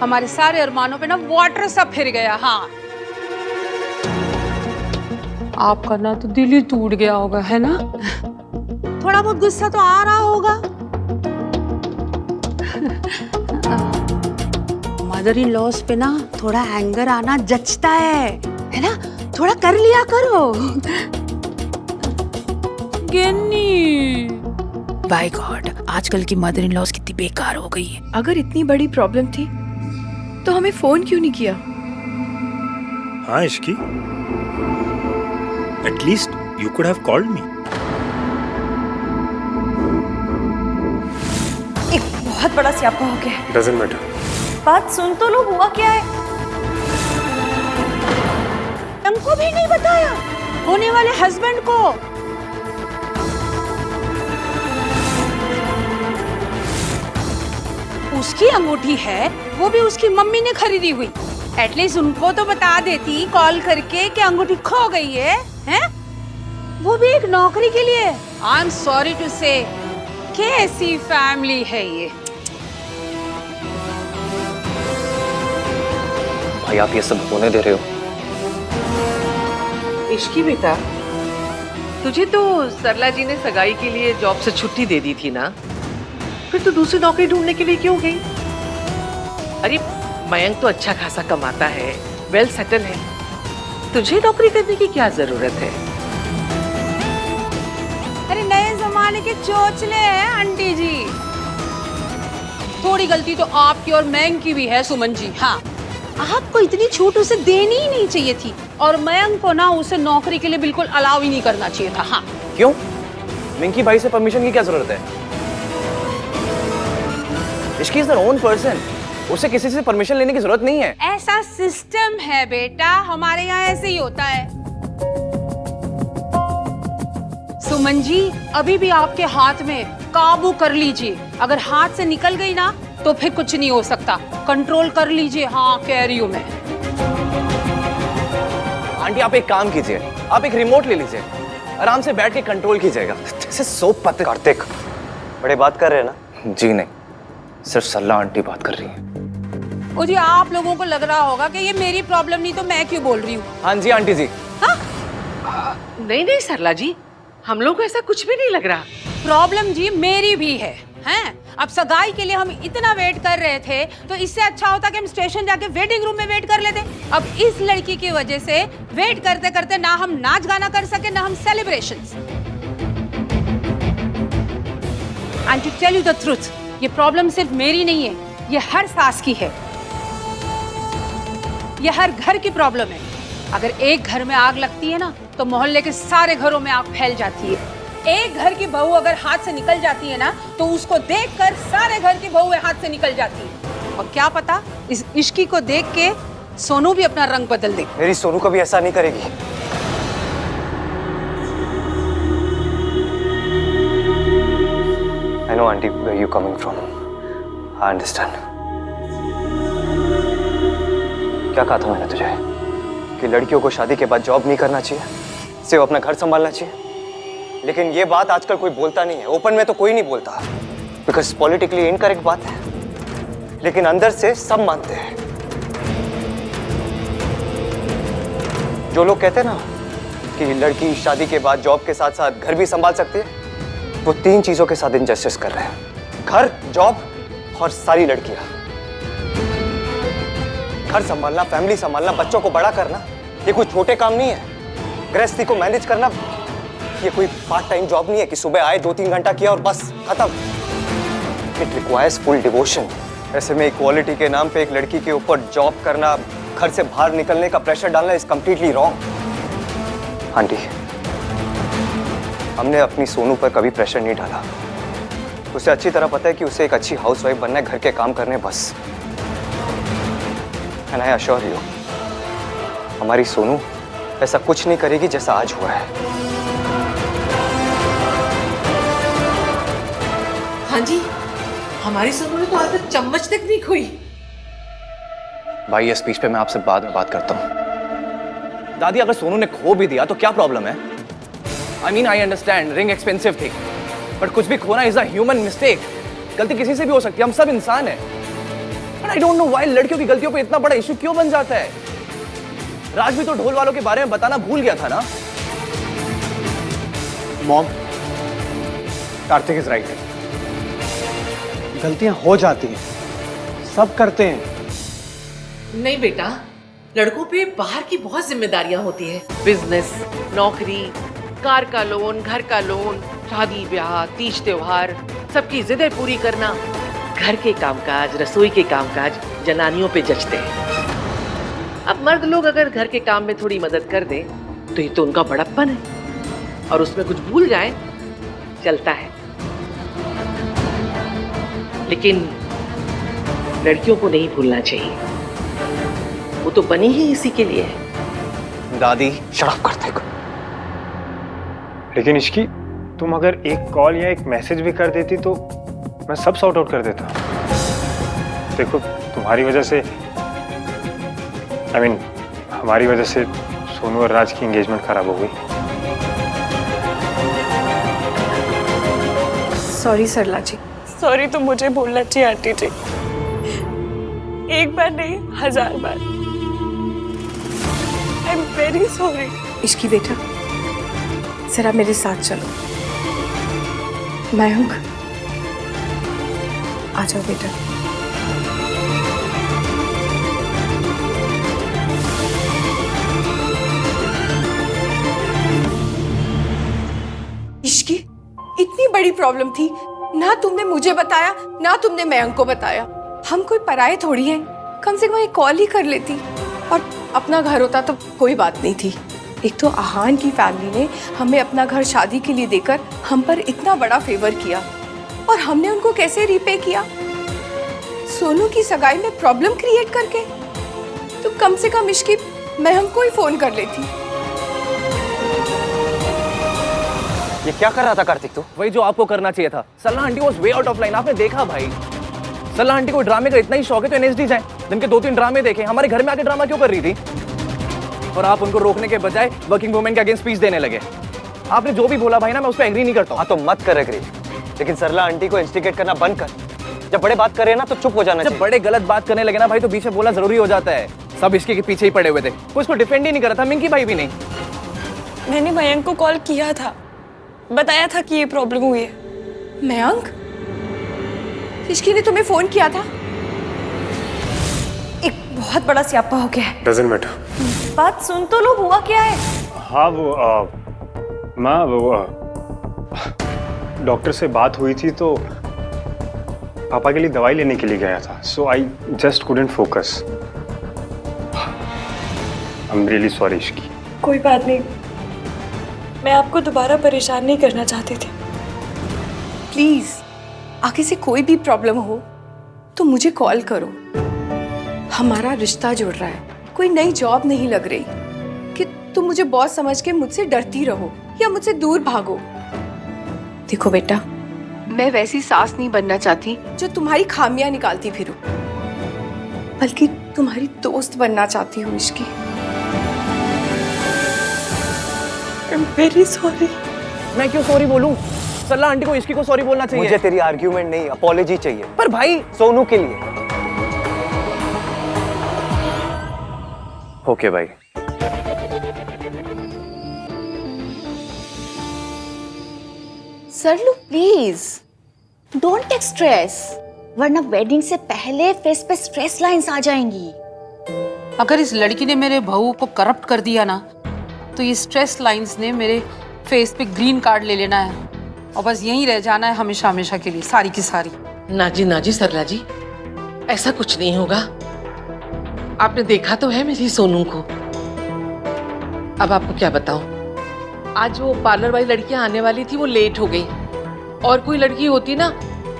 हमारे सारे अरमानों पे ना वाटर सा फिर गया। हाँ, आपका ना तो दिल ही टूट गया होगा, है ना? थोड़ा बहुत गुस्सा तो आ रहा होगा। मदर इन लॉस पे ना थोड़ा एंगर आना जचता है ना? थोड़ा कर लिया करो। गिन्नी, बाय गॉड, आजकल की मदर इन लॉस कितनी बेकार हो गई है। अगर इतनी बड़ी प्रॉब्लम थी तो हमें फोन क्यों नहीं किया? हाँ Ishki, at least you could have called me. एक बहुत बड़ा स्यापा हो गया है। Doesn't matter. बात सुन तो लो, हुआ क्या है? हमको भी नहीं बताया होने वाले हस्बैंड को। उसकी अंगूठी है, वो भी उसकी मम्मी ने खरीदी हुई। एटलीस्ट उनको तो बता देती कॉल करके कि अंगूठी खो गई है, हैं? वो भी एक नौकरी के लिए। आई एम सॉरी टू से, कैसी फैमिली है ये। भाई आप ये सब होने दे रहे हो? इश्की बेटा, तुझे तो सरला जी ने सगाई के लिए जॉब से छुट्टी दे दी थी ना, फिर तू दूसरी नौकरी ढूंढने के लिए क्यों गई? अरे मयंक तो अच्छा खासा कमाता है, वेल सेटल है, तुझे नौकरी करने की क्या जरूरत है? अरे नए जमाने के चोचले हैं आंटी जी। थोड़ी गलती तो आपकी और मयंक की भी है सुमन जी। हाँ, आपको इतनी छूट उसे देनी ही नहीं चाहिए थी, और मयंक को ना उसे नौकरी के लिए बिल्कुल अलाउ ही नहीं करना चाहिए था। हाँ। क्यों? मिंकी भाई से परमिशन की क्या जरूरत है? Ishki is their own person, उसे किसी से परमिशन लेने की जरूरत नहीं है। ऐसा सिस्टम है बेटा, हमारे यहाँ ऐसे ही होता है। सुमन जी, अभी भी आपके हाथ में, काबू कर लीजिए। अगर हाथ से निकल गई ना तो फिर कुछ नहीं हो सकता, कंट्रोल कर लीजिए। हाँ, कह रही हूँ मैं। आंटी आप एक काम कीजिए, आप एक रिमोट ले लीजिए, आराम से बैठ के कंट्रोल कीजिएगा। जैसे सोप पत्ते। कार्तिक, बड़े बात कर रहे हैं ना? जी नहीं, सिर्फ सरला आंटी बात कर रही है। ओ जी, आप लोगों को लग रहा होगा कि ये मेरी प्रॉब्लम नहीं तो मैं क्यों बोल रही हूँ। हाँ जी आंटी जी। हाँ? नहीं नहीं सरला जी, हम लोग को ऐसा कुछ भी नहीं लग रहा। प्रॉब्लम जी मेरी भी है। हैं? अब सगाई के लिए हम इतना वेट कर रहे थे, तो इससे अच्छा होता कि हम स्टेशन जाके वेटिंग रूम में वेट कर लेते। अब इस लड़की की वजह से वेट करते करते ना हम नाच गाना कर सके, ना हम celebrations. And to tell you the truth, ये प्रॉब्लम सिर्फ मेरी नहीं है, ये हर सास की है, ये हर घर की प्रॉब्लम है। अगर एक घर में आग लगती है ना तो मोहल्ले के सारे घरों में आग फैल जाती है। एक घर की बहू अगर हाथ से निकल जाती है ना तो उसको देखकर सारे घर की बहुएं हाथ से निकल जाती है। और क्या पता, इस इश्की को देख के सोनू भी अपना रंग बदल दे। मेरी सोनू कभी ऐसा नहीं करेगी। I know auntie where you coming from. I understand. क्या कहा था मैंने तुझे कि लड़कियों को शादी के बाद जॉब नहीं करना चाहिए, सिर्फ अपना घर संभालना चाहिए। लेकिन ये बात आजकल कोई बोलता नहीं है, ओपन में तो कोई नहीं बोलता, बिकॉज पॉलिटिकली इनकरेक्ट बात है, लेकिन अंदर से सब मानते हैं। जो लोग कहते हैं ना कि लड़की शादी के बाद जॉब के साथ साथ घर भी संभाल सकती है, वो तीन चीजों के साथ इनजस्टिस कर रहे हैं: घर, जॉब और सारी लड़कियां। घर संभालना, फैमिली संभालना, बच्चों को बड़ा करना, ये कोई छोटे काम नहीं है। गृहस्थी को मैनेज करना, ये कोई पार्ट टाइम जॉब नहीं है कि सुबह आए 2-3 घंटा किया और बस खत्म। It requires full devotion. ऐसे में इक्वालिटी के नाम पे एक लड़की के ऊपर जॉब करना, घर से बाहर निकलने का प्रेशर डालना इज कंप्लीटली रॉन्ग। आंटी, हमने अपनी सोनू पर कभी प्रेशर नहीं डाला। उसे अच्छी तरह पता है कि उसे एक अच्छी हाउसवाइफ बनना है, घर के काम करने बस। एंड आई अश्योर यू, हमारी सोनू ऐसा कुछ नहीं करेगी जैसा आज हुआ है। हाँ जी, हमारी सोनू ने तो आज तक चम्मच तक नहीं खोई। भाई ये स्पीच पे मैं आपसे बाद में बात करता हूँ। दादी, अगर सोनू ने खो भी दिया तो क्या प्रॉब्लम है? I mean I understand ring expensive थी, बट कुछ भी खोना इज अ ह्यूमन मिस्टेक। गलती किसी से भी हो सकती है, हम सब इंसान हैं। But I don't know why लड़कियों की गलतियों पे इतना बड़ा इशू क्यों बन जाता है। राज भी तो ढोल वालों के बारे में बताना भूल गया था ना। Mom, Kartik is right. गलतियां हो जाती हैं, सब करते हैं। नहीं बेटा, लड़कों पे बाहर की बहुत जिम्मेदारियां होती है। बिजनेस, नौकरी, कार का लोन, घर का लोन, शादी ब्याह, तीज त्योहार, सबकी जिदें पूरी करना। घर के कामकाज, रसोई के कामकाज जनानियों पे जचते हैं। अब मर्द लोग अगर घर के काम में थोड़ी मदद कर दें तो ये तो उनका बड़प्पन है, और उसमें कुछ भूल जाए चलता है। लेकिन लड़कियों को नहीं भूलना चाहिए, वो तो बनी ही इसी के लिए है। दादी, शराब करते को। लेकिन इश्की, तुम अगर एक कॉल या एक मैसेज भी कर देती तो मैं सब सॉर्ट आउट कर देता। देखो, तुम्हारी वजह से, हमारी वजह से सोनू और राज की एंगेजमेंट खराब हो गई। सॉरी सरला जी। सॉरी तो मुझे बोलना चाहिए आंटी जी, एक बार नहीं 1000 बार। I am very sorry. Ishki बेटा, जरा मेरे साथ चलो। मयंक, आ जाओ बेटा। इश्की, इतनी बड़ी प्रॉब्लम थी, ना तुमने मुझे बताया ना तुमने मयंक को बताया। हम कोई पराये थोड़ी हैं, कम से कम एक कॉल ही कर लेती, और अपना घर होता तो कोई बात नहीं थी। एक तो आहान की फैमिली ने हमें अपना घर शादी के लिए देकर हम पर इतना बड़ा फेवर किया, और हमने उनको कैसे रीपे किया? सोनू की सगाई में प्रॉब्लम क्रिएट करके। तो कम से कम इश्की मयंक को ही फोन कर लेती। ये क्या कर रहा था कार्तिक तू? वही जो आपको करना चाहिए था। सल्ला aunty was way out of line, आपने देखा भाई। सल्ला आंटी को ड्रामे का इतना ही शौक है तो एनएसडी जाए, दिन के 2-3 ड्रामे देखे। हमारे घर में आके ड्रामा क्यों कर रही थी? और आप उनको रोकने के बजाय वर्किंग वुमेन के अगेंस्ट स्पीच देने लगे। आपने जो भी बोला भाई ना, मैं उस पर एग्री नहीं करता। हाँ तो मत कर एग्री, लेकिन सरला आंटी को इंस्टिगेट करना बंद कर। जब बड़े बात करे ना तो चुप हो जाना चाहिए। जब बड़े गलत बात करने लगे ना भाई, तो बीच में बोलना जरूरी हो जाता है। सब इसके के पीछे ही पड़े हुए थे, कोई इसको डिफेंड ही नहीं कर रहा था, मिंकी भाई भी नहीं। मैंने मयंक को कॉल किया था, बताया था कि ये प्रॉब्लम हुई है। मयंक, इश्की ने तुम्हें फोन किया था? एक बहुत बड़ा स्यापा हो गया है। Doesn't matter. बात सुन तो लो, हुआ क्या है? हाँ वो माँ, वो डॉक्टर से बात हुई थी तो पापा के लिए दवाई लेने के लिए गया था, so I just couldn't focus. I am really sorry Ishki. कोई बात नहीं, मैं आपको दोबारा परेशान नहीं करना चाहती थी। प्लीज, आगे से कोई भी प्रॉब्लम हो तो मुझे कॉल करो। हमारा रिश्ता जुड़ रहा है, कोई नई जॉब नहीं लग रही कि तुम मुझे बॉस समझ के मुझसे डरती रहो या मुझसे दूर भागो। देखो बेटा, मैं वैसी सास नहीं बनना चाहती जो तुम्हारी खामियां निकालती फिरूं, बल्कि तुम्हारी दोस्त बनना चाहती हूँ इश्की। आई एम वेरी सॉरी। मैं क्यों सॉरी बोलूं? सल्ला आंटी को इसकी को सॉरी बोलना चाहिए। मुझे तेरी आर्ग्यूमेंट नहीं, अपॉलॉजी चाहिए। पर भाई सोनू के लिए। ओके भाई। सरलू प्लीज डोंट टेक स्ट्रेस, वरना वेडिंग से पहले फेस पे स्ट्रेस लाइंस आ जाएंगी। अगर इस लड़की ने मेरे बहू को करप्ट कर दिया ना, तो ये स्ट्रेस लाइंस ने मेरे फेस पे ग्रीन कार्ड ले लेना है और बस यहीं रह जाना है हमेशा हमेशा के लिए, सारी की सारी। ना जी सरला जी, ऐसा कुछ नहीं होगा। आपने देखा तो है मेरी सोनू को। अब आपको क्या बताऊं, आज वो पार्लर वाली लड़कियां आने वाली थी, वो लेट हो गई। और कोई लड़की होती ना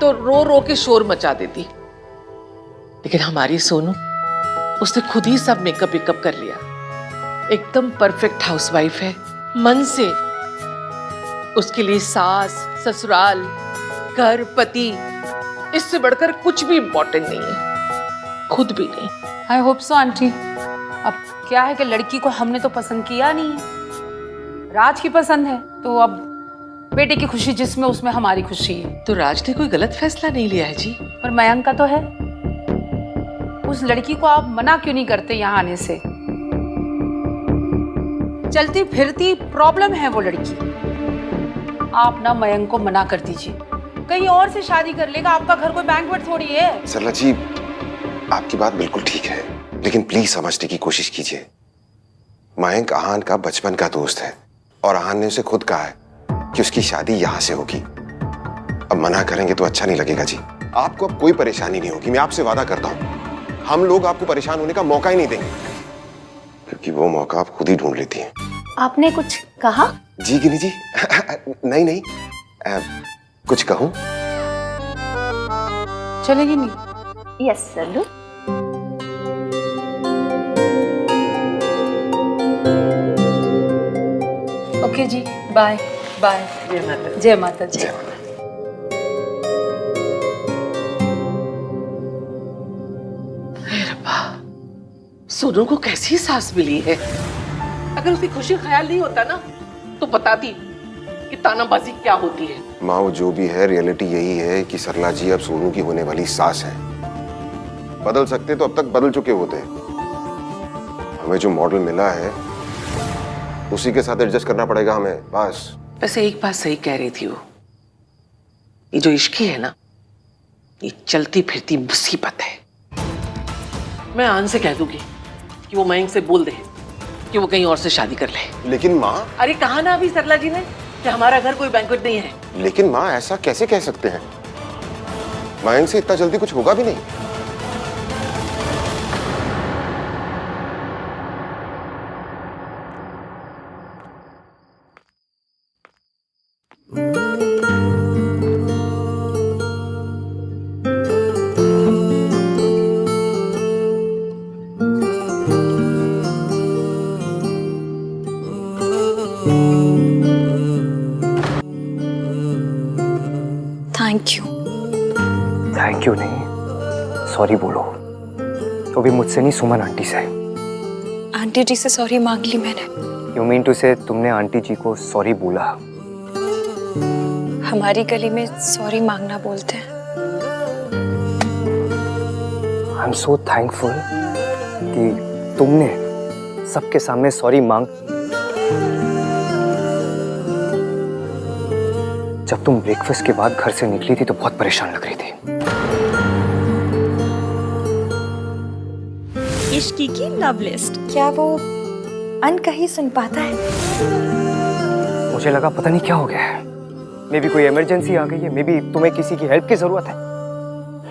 तो रो रो के शोर मचा देती, लेकिन हमारी सोनू, उसने खुद ही सब मेकअप वेकअप कर लिया। एकदम परफेक्ट हाउसवाइफ है मन से। उसके लिए सास, ससुराल, घर, पति, इससे बढ़कर कुछ भी इम्पोर्टेंट नहीं है, खुद भी नहीं। I hope so aunty. अब क्या है कि लड़की को हमने तो पसंद किया नहीं है, राज की पसंद है, तो अब बेटे की खुशी जिसमें उसमें हमारी खुशी है। तो राज ने कोई गलत फैसला नहीं लिया है जी। पर मयंक का तो है। उस लड़की को आप मना क्यों नहीं करते यहाँ आने से? चलती फिरती प्रॉब्लम है वो लड़की। आप ना मयंक को मना कर दीजिए, कहीं और से शादी कर लेगा। आपका घर कोई बैंक्वेट थोड़ी है। सरला जी, आपकी बात बिल्कुल ठीक है, लेकिन प्लीज समझने की कोशिश कीजिए। मयंक आहान का बचपन का दोस्त है, और आहान ने उसे खुद कहा है कि उसकी शादी यहाँ से होगी। अब मना करेंगे तो अच्छा नहीं लगेगा जी। आपको अब कोई परेशानी नहीं होगी, मैं आपसे वादा करता हूँ। हम लोग आपको परेशान होने का मौका ही नहीं देंगे, क्योंकि वो मौका आप खुद ही ढूंढ लेती हैं। आपने कुछ कहा? जी गिनी जी नहीं, कुछ कहूं? चलेगी नहीं? यस सरलू। ओके जी, बाय बाय। जय माता। जय माता जी। सोनू को कैसी सास मिली है। अगर उसकी खुशी ख्याल नहीं होता ना तो बताती कि तानाबाजी क्या होती है। माँ वो जो भी है, रियलिटी यही है कि सरला जी अब सोनू की होने वाली सास है। बदल सकते तो अब तक बदल चुके होते। हमें जो मॉडल मिला है उसी के साथ एडजस्ट करना पड़ेगा हमें, बस। वैसे एक बात सही कह रही थी वो, ये जो इश्की है ना, ये चलती फिरती मुसीबत है। मैं आन से कह दूंगी कि वो मयंक से बोल दे कि वो कहीं और से शादी कर ले। लेकिन माँ, अरे कहा ना अभी सरला जी ने कि हमारा घर कोई बैंक्वेट नहीं है। लेकिन माँ ऐसा कैसे कह सकते हैं? मयंक से इतना जल्दी कुछ होगा भी नहीं। थैंक यू नहीं, सॉरी बोलो। तो भी मुझसे नहीं, सुमन आंटी से। आंटी जी से सॉरी मांग ली मैंने। यू मीन टू से तुमने आंटी जी को सॉरी बोला? हमारी गली में सॉरी मांगना बोलते हैं। आई एम सो थैंकफुल कि तुमने सबके सामने सॉरी मांग। जब तुम ब्रेकफास्ट के बाद घर से निकली थी तो बहुत परेशान लग रही थी। इश्की की लव लिस्ट क्या वो अनकही सुन पाता है? मुझे लगा पता नहीं क्या हो गया है, मे बी कोई इमरजेंसी आ गई है, मे बी तुम्हें किसी की हेल्प की जरूरत है।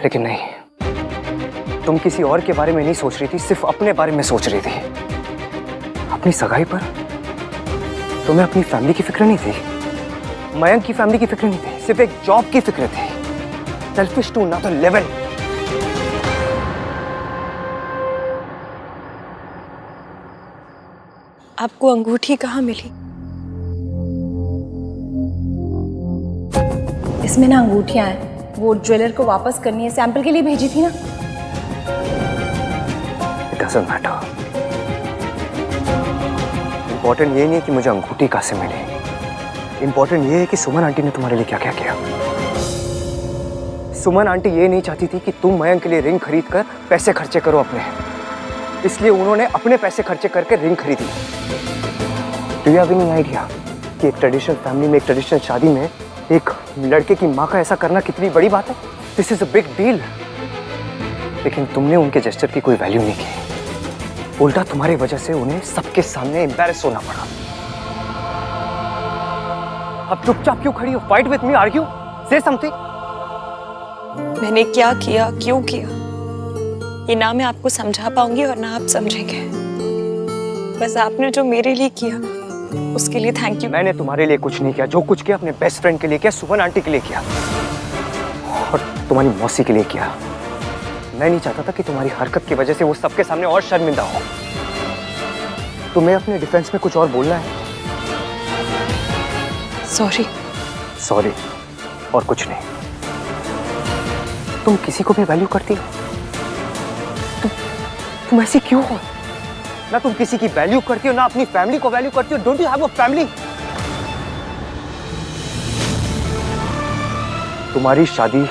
लेकिन नहीं, तुम किसी और के बारे में नहीं सोच रही थी, सिर्फ अपने बारे में सोच रही थी। अपनी सगाई पर तुम्हें अपनी फैमिली की फिक्र नहीं थी, मयंक की फैमिली की फिक्र नहीं थी, सिर्फ एक जॉब की फिक्र थी। Selfish to another level. आपको अंगूठी कहाँ मिली? इसमें ना अंगूठियां हैं, वो ज्वेलर को वापस करनी है, सैंपल के लिए भेजी थी ना। It doesn't matter. Important ये नहीं है कि मुझे अंगूठी कहाँ से मिली, इंपॉर्टेंट ये है कि सुमन आंटी ने तुम्हारे लिए क्या क्या किया। सुमन आंटी ये नहीं चाहती थी कि तुम मयंक के लिए रिंग खरीद कर पैसे खर्चे करो अपने, इसलिए उन्होंने अपने पैसे खर्चे करके रिंग खरीदी। Do you have any idea कि एक ट्रेडिशनल फैमिली में, एक ट्रेडिशनल शादी में एक लड़के की माँ का ऐसा करना कितनी बड़ी बात है? This is a big deal. लेकिन तुमने उनके जेस्चर की कोई वैल्यू नहीं की, उल्टा तुम्हारी वजह से उन्हें सबके सामने एम्बैरेस होना पड़ा। अब चुपचाप क्यों खड़ी हो? फाइट विथ मी, आर्ग्यू, से समथिंग। मैंने क्या किया, क्यों किया, ये ना मैं आपको समझा पाऊंगी और ना आप समझेंगे। बस आपने जो मेरे लिए किया उसके लिए थैंक यू। मैंने तुम्हारे लिए कुछ नहीं किया, जो कुछ किया अपने बेस्ट फ्रेंड के लिए किया, सुमन आंटी के लिए किया और तुम्हारी मौसी के लिए किया। मैं नहीं चाहता था कि तुम्हारी हरकत की वजह से वो सबके सामने और शर्मिंदा हो। तुम्हें अपने डिफेंस में कुछ और बोलना है? सॉरी। सॉरी और कुछ नहीं। तुम किसी को भी वैल्यू करती हो? तुम ऐसी क्यों हो? ना तुम किसी की वैल्यू करती हो, ना अपनी फैमिली को वैल्यू करती हो। Don't you have a family? तुम्हारी शादी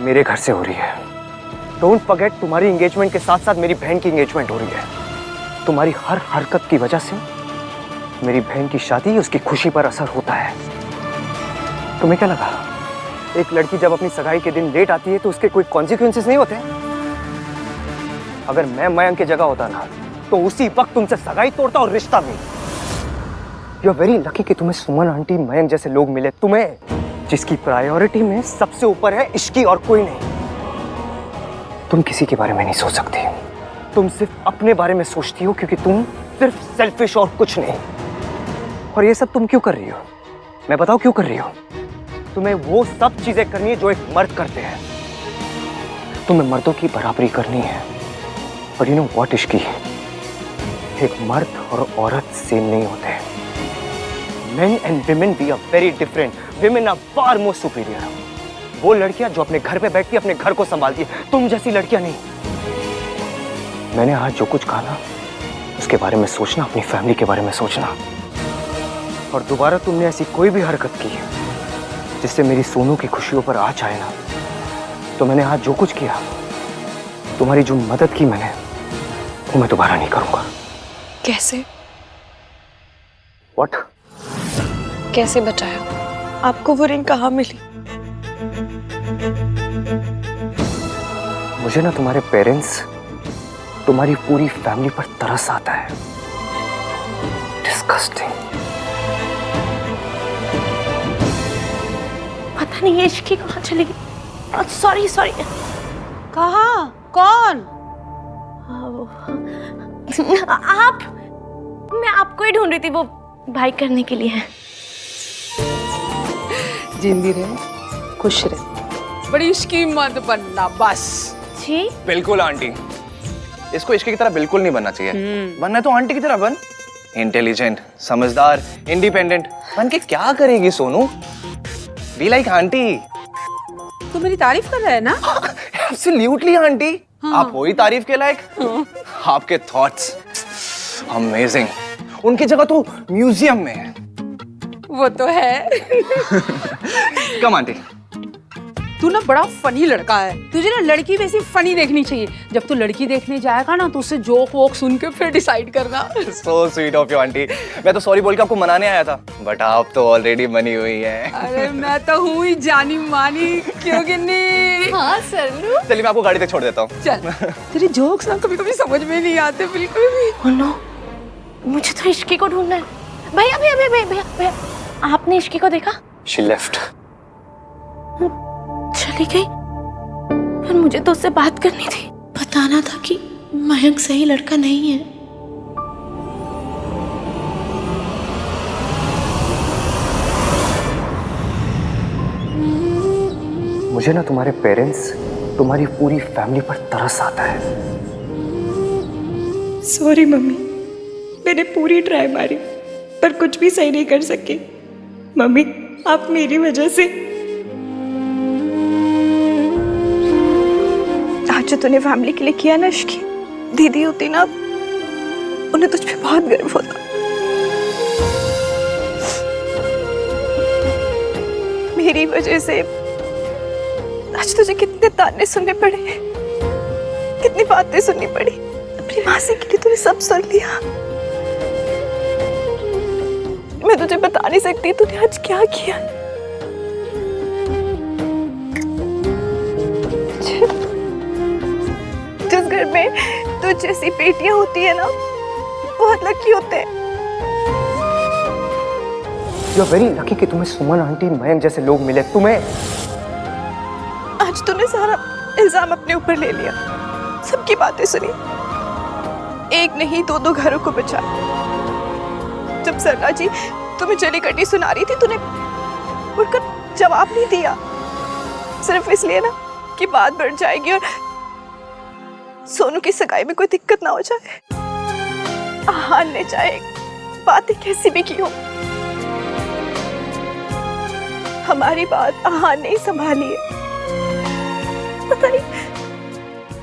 मेरे घर से हो रही है। डोंट फॉरगेट, तुम्हारी एंगेजमेंट के साथ साथ मेरी बहन की एंगेजमेंट हो रही है। तुम्हारी हर हरकत की वजह से मेरी बहन की शादी, उसकी खुशी पर असर होता है। तुम्हें क्या लगा, एक लड़की जब अपनी सगाई के दिन लेट आती है तो उसके कोई कॉन्सिक्वेंसेस नहीं होते? अगर मैं मयंक की जगह होता ना तो उसी वक्त तुमसे सगाई तोड़ता और रिश्ता भी। यू आर वेरी लकी कि तुम्हें सुमन आंटी, मयंक जैसे लोग मिले, तुम्हें जिसकी प्रायोरिटी में सबसे ऊपर है इश्की और कोई नहीं। तुम किसी के बारे में नहीं सोच सकती, तुम सिर्फ अपने बारे में सोचती हो क्योंकि तुम सिर्फ सेल्फिश और कुछ नहीं। और ये सब तुम क्यों कर रही हो? मैं बताऊं क्यों कर रही हो? तुम्हें वो सब चीजें करनी है जो एक मर्द करते हैं। तुम्हें मर्दों की बराबरी करनी है। और यू नो व्हाट इश्की, एक मर्द और औरत सेम नहीं होते। Men and women we are very different. Women are far more superior. वो लड़कियां जो अपने घर पे बैठती है, अपने घर को संभालती है, तुम जैसी लड़कियां नहीं। मैंने आज जो कुछ कहा ना, उसके बारे में सोचना, अपनी फैमिली के बारे में सोचना। और दोबारा तुमने ऐसी कोई भी हरकत की जिससे मेरी सोनू की खुशियों पर आँच आए ना, तो मैंने आज जो कुछ किया, तुम्हारी जो मदद की मैंने, वो मैं दोबारा नहीं करूंगा। कैसे? What? कैसे बचाया? आपको वो रिंग कहाँ मिली? मुझे ना तुम्हारे पेरेंट्स, तुम्हारी पूरी फैमिली पर तरस आता है। डिस्गस्टिंग। पता नहीं ये इश्की कहाँ चली गई। Sorry sorry. कहाँ? कौन? आप, मैं आपको ही ढूंढ रही थी, वो भाई करने के लिए है। जिंदी रहे, खुश रहे, बड़ी इश्की मत बनना बस। जी बिल्कुल आंटी, इसको इश्की की तरह बिल्कुल नहीं बनना चाहिए। बनना है तो आंटी की तरह बन, इंटेलिजेंट, समझदार, इंडिपेंडेंट। बन के क्या करेगी सोनू? Be like aunty. तू मेरी तारीफ कर रहा है ना? एब्सोल्युटली आंटी, आप हो ही तारीफ के लायक। आपके थॉट्स अमेजिंग, उनकी जगह तो म्यूजियम में है। वो तो है। कम आंटी। तू ना बड़ा फनी लड़का है, तुझे ना लड़की वैसी फनी देखनी चाहिए। जब तू लड़की देखने जाएगा ना तो उससे जोक वोक सुन के फिर डिसाइड करना। So sweet of you aunty. मैं तो सॉरी बोल के आपको मनाने आया था, बट आप तो ऑलरेडी बनी हुई हैं। अरे मैं तो हूँ ही जानी मानी, क्यों गिन्नी? हाँ सल्लू। चलिए मैं आपको गाड़ी तक छोड़ देता हूँ। चल। तेरे जोक्स ना कभी कभी समझ में नहीं आते बिल्कुल भी। Oh no, मुझे तो इश्की को ढूंढना है। भैया भैया भैया भैया भैया, आपने इश्की को देखा? She left. चली गई। पर मुझे तो उससे बात करनी थी, बताना था कि मयंक सही लड़का नहीं है। मुझे ना तुम्हारे पेरेंट्स, तुम्हारी पूरी फैमिली पर तरस आता है। सॉरी मम्मी, मैंने पूरी ट्राई मारी पर कुछ भी सही नहीं कर सकी। मम्मी आप मेरी वजह से आज जो तूने फैमिली के लिए किया ना इश्की, दीदी होती ना उन्हें तुझ पे बहुत गर्व होता। मेरी वजह से आज तुझे कितने ताने सुनने पड़े, कितनी बातें सुननी पड़ी। अपनी मासी के लिए तूने सब सुन लिया। मैं तुझे बता नहीं सकती तूने आज क्या किया। जिस घर में तुझ जैसी बेटियां होती है ना, बहुत लकी होते हैं। You're very lucky कि तुम्हें सुमन आंटी, मयंक जैसे लोग मिले। तुम्हें आज तूने सारा इल्जाम अपने ऊपर ले लिया, सबकी बातें सुनी, एक नहीं दो घरों को बचाया। जब सरला जी तुम्हें जली कटी सुना रही थी, तूने उनका जवाब नहीं दिया, सिर्फ इसलिए ना कि बात बढ़ जाएगी और सोनू की सगाई में कोई दिक्कत ना हो जाए। आहान ने चाहे बातें कैसी भी की हो, हमारी बात आहान ने ही संभाली है। पता नहीं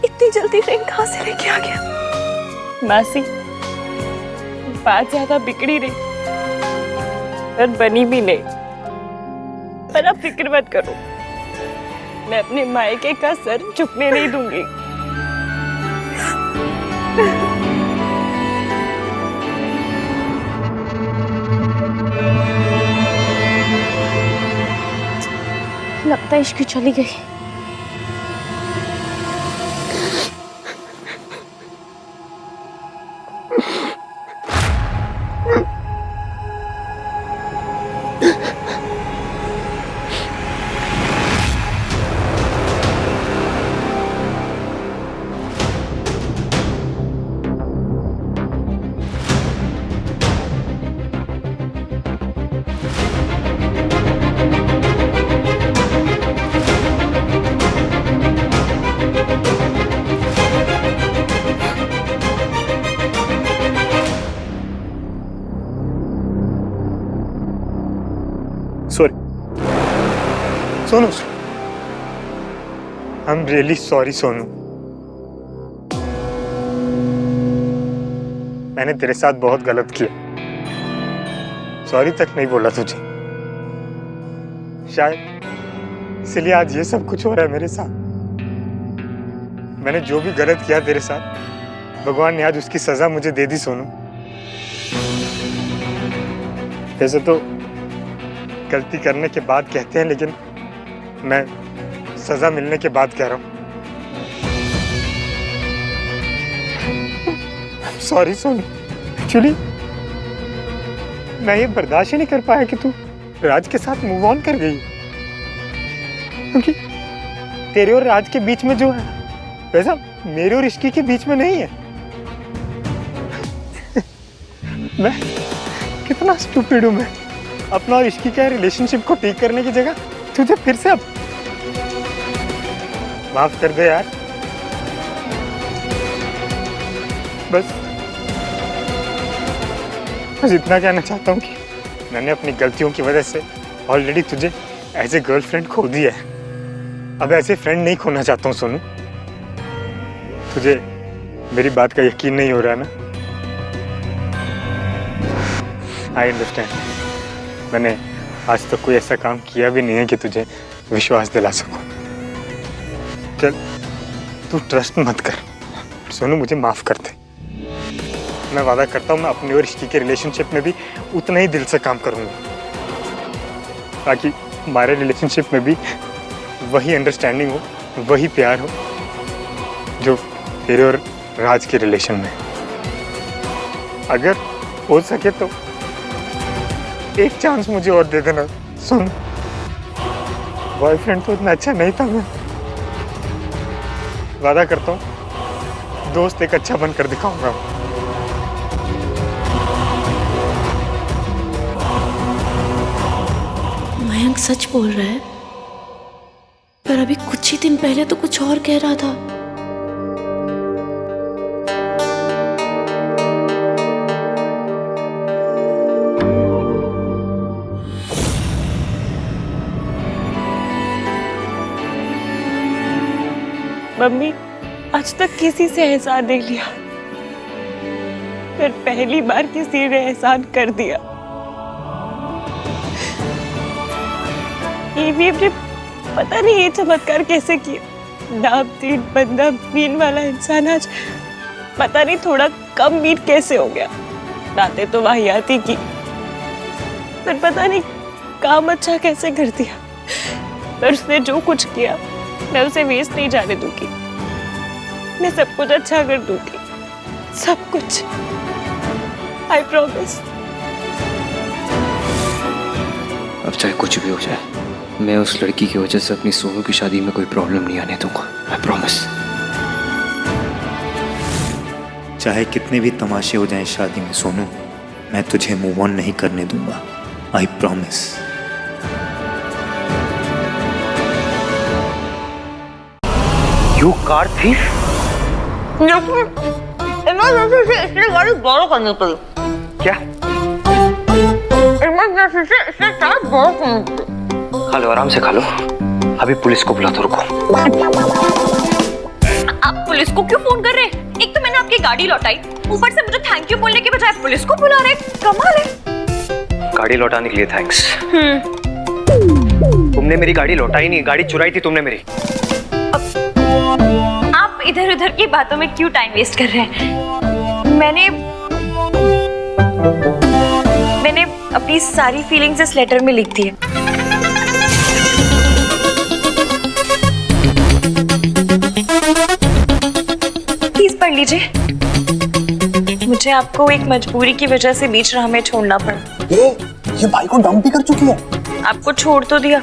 इतनी जल्दी रिंग कहाँ से लेके आ गया। मासी बात ज्यादा बिगड़ी नहीं पर बनी भी नहीं। पर आप फिक्र मत करो, मैं अपने मायके का सर झुकने नहीं दूंगी। लगता है इश्की चली गई। Sorry Sonu, I am really sorry Sonu. मैंने तेरे साथ बहुत गलत किया। सॉरी तक नहीं बोला तुझे। शायद इसलिए आज ये सब कुछ हो रहा है मेरे साथ। मैंने जो भी गलत किया तेरे साथ, भगवान ने आज उसकी सजा मुझे दे दी सोनू। वैसे तो गलती करने के बाद कहते हैं, लेकिन मैं सजा मिलने के बाद कह रहा हूँ। सॉरी सोनू, एक्चुअली मैं ये बर्दाश्त ही नहीं कर पाया कि तू राज के साथ मूव ऑन कर गई, क्योंकि तेरे और राज के बीच में जो है वैसा मेरे और इश्की के बीच में नहीं है। मैं कितना स्टूपिड हूँ। मैं अपना और इश्की का रिलेशनशिप को ठीक करने की जगह तुझे फिर से अब माफ कर दे यार। बस इतना कहना चाहता हूँ कि मैंने अपनी गलतियों की वजह से ऑलरेडी तुझे एज ए गर्लफ्रेंड खो दिया है। अब ऐसे फ्रेंड नहीं खोना चाहता हूँ सोनू। तुझे मेरी बात का यकीन नहीं हो रहा ना? I understand. मैंने आज तक कोई ऐसा काम किया भी नहीं है कि तुझे विश्वास दिला सकूं। चल तू ट्रस्ट मत कर सोनू, मुझे माफ कर दे। मैं वादा करता हूँ मैं अपनी और इश्की के रिलेशनशिप में भी उतना ही दिल से काम करूँगा, ताकि हमारे रिलेशनशिप में भी वही अंडरस्टैंडिंग हो, वही प्यार हो जो तेरे और राज के रिलेशन में। अगर हो सके तो एक चांस मुझे और दे देना सुन। बॉयफ्रेंड तो इतना अच्छा नहीं था मैं। वादा करता हूँ दोस्त एक अच्छा बनकर दिखाऊंगा। मयंक सच बोल रहा है, पर अभी कुछ ही दिन पहले तो कुछ और कह रहा था। मम्मी आज तक किसी से एहसान नहीं लिया, फिर पहली बार किसी ने एहसान कर दिया। ये भी अपने पता नहीं ये चमत्कार कैसे किया। नाम तीन बंदा मीन वाला इंसान आज पता नहीं थोड़ा कम मीन कैसे हो गया। बातें तो वाहियाती की, पर पता नहीं काम अच्छा कैसे कर दिया। पर उसने जो कुछ किया मैं उसे वेस्ट नहीं जाने दूंगी। मैं सब कुछ अच्छा कर दूंगी, सब कुछ। I promise. अब चाहे कुछ भी हो जाए, मैं उस लड़की की वजह से अपनी सोनू की शादी में कोई प्रॉब्लम नहीं आने दूंगा। I promise. चाहे कितने भी तमाशे हो जाएं शादी में सोनू, मैं तुझे मूव ऑन नहीं करने दूंगा। I promise. You car thief? Emergency से इसलिए गाड़ी borrow करनी पड़ी। क्या? इमरजेंसी से इसलिए कार borrow करनी पड़ी। खा लो, आराम से खा लो। अभी पुलिस को बुला दो, रुको। आप पुलिस को क्यों फोन कर रहे हैं? एक तो मैंने आपकी गाड़ी लौटाई, ऊपर से मुझे थैंक यू बोलने के बजाय पुलिस को बुला रहे। कमाल है। गाड़ी लौटाने के लिए थैंक्स। तुमने मेरी गाड़ी लौटाई नहीं, गाड़ी चुराई थी तुमने मेरी। आप इधर उधर की बातों में क्यों टाइम वेस्ट कर रहे हैं? मैंने अपनी सारी फीलिंग्स इस लेटर में लिख दी है। प्लीज पढ़ लीजिए। मुझे आपको एक मजबूरी की वजह से बीच राह में छोड़ना पड़ा। ये भाई को डंप भी कर चुकी है। आपको छोड़ तो दिया,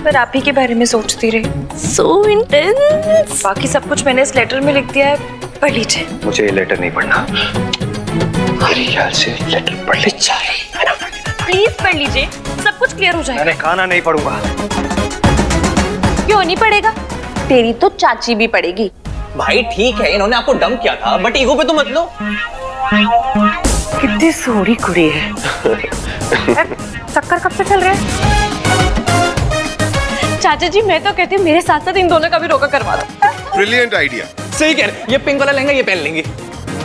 पर आप ही के बारे में सोचती रही। So intense। बाकी सब कुछ मैंने इस लेटर में लिख दिया है, पढ़ लीजिए। मुझे ये लेटर नहीं पढ़ना। मेरे ख्याल से लेटर पढ़ ले चाहिए। प्लीज पढ़ लीजिए, सब कुछ क्लियर हो जाएगा। मैंने खाना नहीं पढ़ूंगा। क्यों नहीं पढ़ेगा? तेरी तो चाची भी पढ़ेगी। भाई ठीक है, इन्होंने आपको डंप किया था, बट ईगो पे तो मत लो। कितनी सोहनी कुड़ी है। चक्कर कब से चल रहे हैं? चाचा जी मैं तो कहती हूँ मेरे साथ साथ इन दोनों का भी रोका करवा दो। Brilliant idea. सही कह रहे, ये पिंक वाला लहंगा ये पहन लेंगे।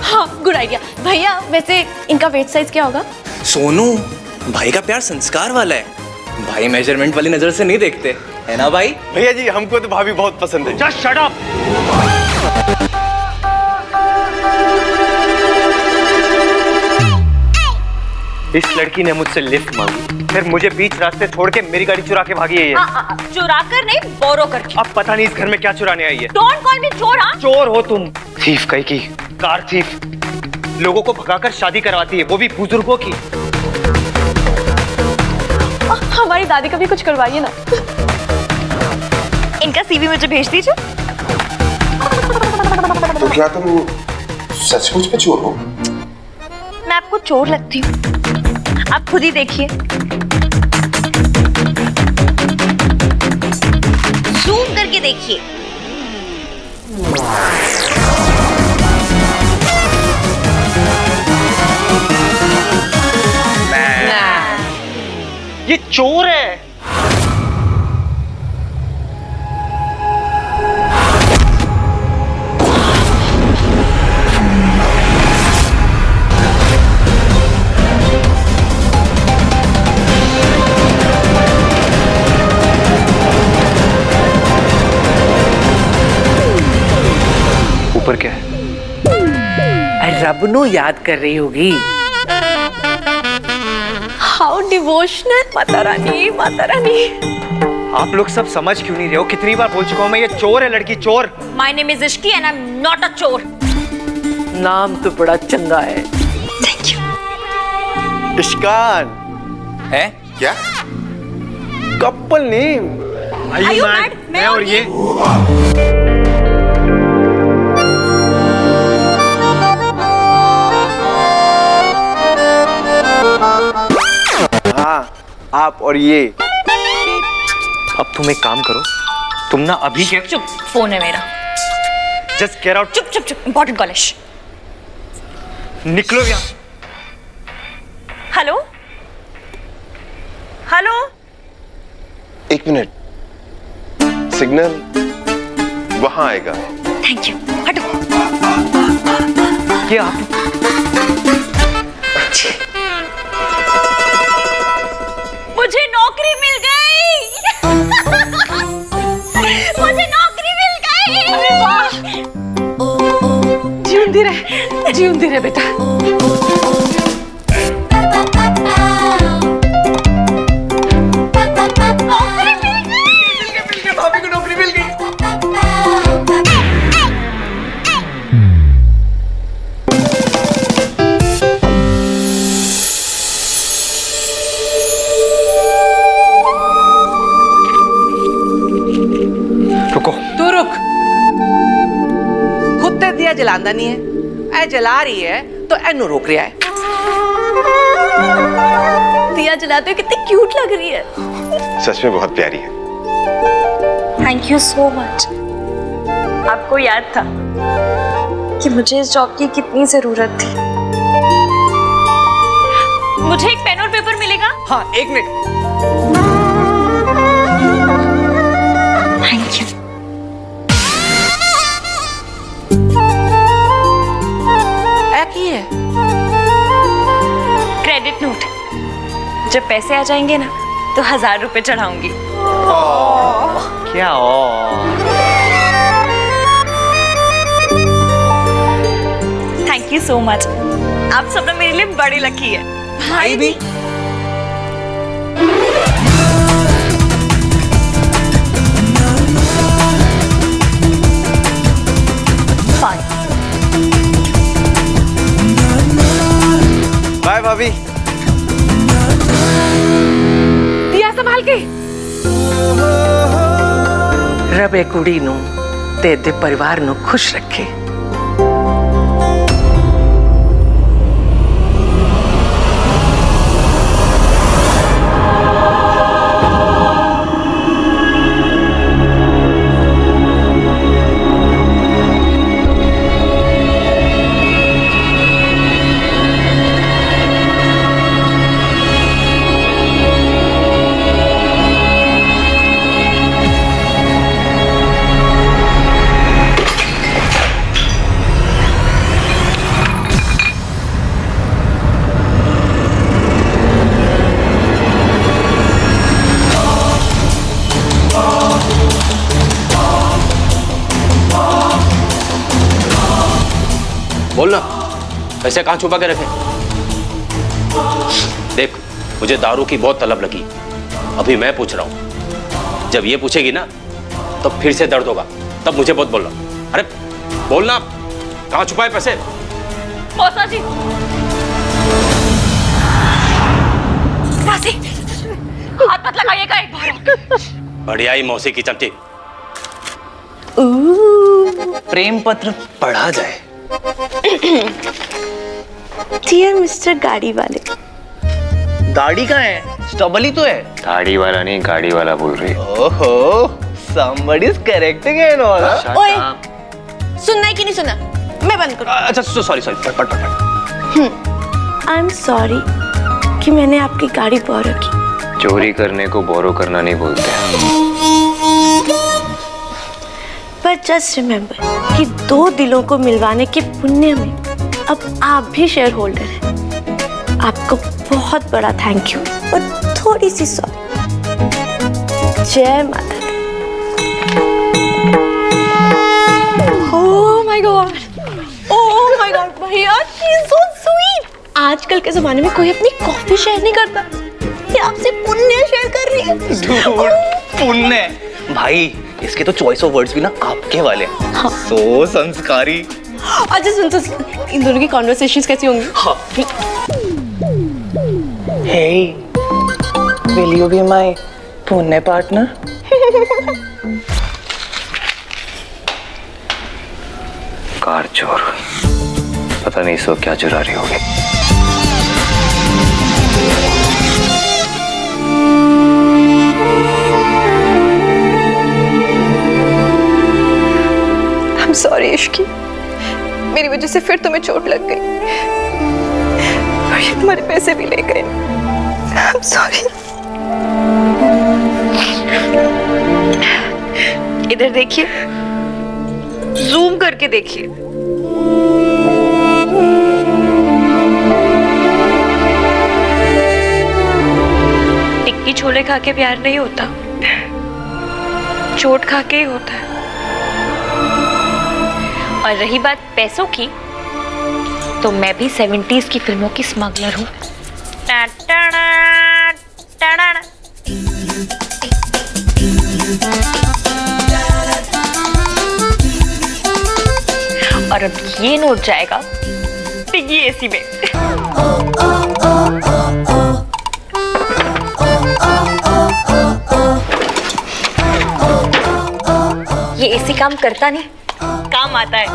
हाँ गुड आइडिया। भैया वैसे इनका वेट साइज क्या होगा? सोनू भाई का प्यार संस्कार वाला है, भाई मेजरमेंट वाली नजर से नहीं देखते, है ना भाई? भैया जी हमको तो भाभी बहुत पसंद है। Just shut up. इस लड़की ने मुझसे लिफ्ट मांगी, फिर मुझे बीच रास्ते छोड़ के मेरी गाड़ी चुरा के भागी है ये। चुरा कर नहीं, बोरो करके। अब पता नहीं इस घर में क्या चुराने आई है। डोंट कॉल मी चोर। हाँ, चोर हो तुम, थीफ कहीं की, कार थीफ। लोगों को भगाकर शादी करवाती है, वो भी बुजुर्गों की। हमारी दादी का भी कुछ करवाइए ना। इनका सीवी मुझे भेज दीजिए। तो क्या तुम सचमुच में चोर हो? मैं आपको चोर लगती हूँ? आप खुद ही देखिए, जूम करके देखिए। ये चोर है। ऊपर क्या है? रब नु याद कर रही होगी। How devotional. माता रानी, माता रानी। आप लोग सब समझ क्यों नहीं रहे हो? कितनी बार बोल चुका हूं मैं, ये चोर है लड़की, चोर। My name is Ishki and I am not a चोर। नाम तो बड़ा चंगा है। Thank you. इश्कान है क्या? Couple name. Are you mad? मैं और ये। हाँ, आप और ये। अब तुम एक काम करो, तुम ना अभी के चुप, फोन है मेरा। Just get out. चुप चुप चुप, इंपॉर्टेंट कॉल है। निकलो यहाँ। Hello hello. एक मिनट, सिग्नल वहां आएगा। Thank you. हटो। ये आप मुझे नौकरी मिल गई। मुझे नौकरी मिल गई। अरे वाह, जीवंदी रहे बेटा। भाभी को नौकरी मिल गई। रुको। तू रुक। खुद ते दिया जलांदा नहीं है, ऐ जला रही है तो एनू रोक रहा है। दिया जलाते हो कितनी क्यूट लग रही है। सच में बहुत प्यारी है। Thank you so much. आपको याद था कि मुझे इस जॉब की कितनी जरूरत थी। मुझे एक पेन और पेपर मिलेगा? हाँ, एक मिनट। Thank you. की है क्रेडिट नोट। जब पैसे आ जाएंगे ना तो 1000 रुपए चढ़ाऊंगी। क्या थैंक यू सो मच। आप सब ना मेरे लिए बड़ी लकी है। भाई भी। बाय भाभी। दिया संभाल के। रब ए कुड़ी नू ते दे परिवार नू खुश रखे। बोलना, पैसे कहाँ छुपा के रखे? देख, मुझे दारू की बहुत तलब लगी, अभी मैं पूछ रहा हूँ, जब ये पूछेगी ना तब फिर से दर्द होगा, तब मुझे बहुत बोलना। अरे बोलना, कहाँ छुपाए पैसे? मौसा जी, हाथ मत लगाइएगा एक बार। बढ़िया ही मौसी की चमची। प्रेम पत्र पढ़ा जाए। डियर मिस्टर गाड़ी वाले। गाड़ी कहाँ है? स्टॉबली तो है। गाड़ी वाला नहीं, गाड़ी वाला बोल रही है। ओहो, somebody is correcting and all. ओए, सुनना है कि नहीं सुनना? मैं बंद करूँ। अच्छा, सॉरी, पढ़। आई एम सॉरी कि मैंने आपकी गाड़ी बोरो की। चोरी करने को बोरो करना नहीं बोलते हैं। पर जस्ट रिमेम्बर कि दो दिलों को मिलवाने के पुण्य में अब आप भी शेयर होल्डर हैं। आपको बहुत बड़ा थैंक यू और थोड़ी सी सॉरी। जय माता दी। ओह माय गॉड, भैया शी इज सो स्वीट। आजकल के जमाने में कोई अपनी कॉफी शेयर नहीं करता, ये आपसे पुण्य शेयर कर रही है। पुण्य भाई, इसके तो चॉइस ऑफ वर्ड्स भी ना आपके वाले हैं। हाँ। सो संस्कारी। अच्छा सुन, इन दोनों की कॉन्वर्सेशंस कैसी होंगी? हाँ। Hey, will you be my पुण्य पार्टनर? कार चोर, पता नहीं सो क्या चुरा रही होगी। I'm sorry इश्की, मेरी वजह से फिर तुम्हें चोट लग गई और ये तुम्हारे पैसे भी ले गए। I'm sorry। इधर देखिए, जूम करके देखिए। टिक्की छोले खा के प्यार नहीं होता, चोट खा के ही होता है। और रही बात पैसों की, तो मैं भी 70s की फिल्मों की स्मगलर हूँ। और अब ये नोट जाएगा पिग्गी एसी में। ये एसी काम करता नहीं, काम आता है।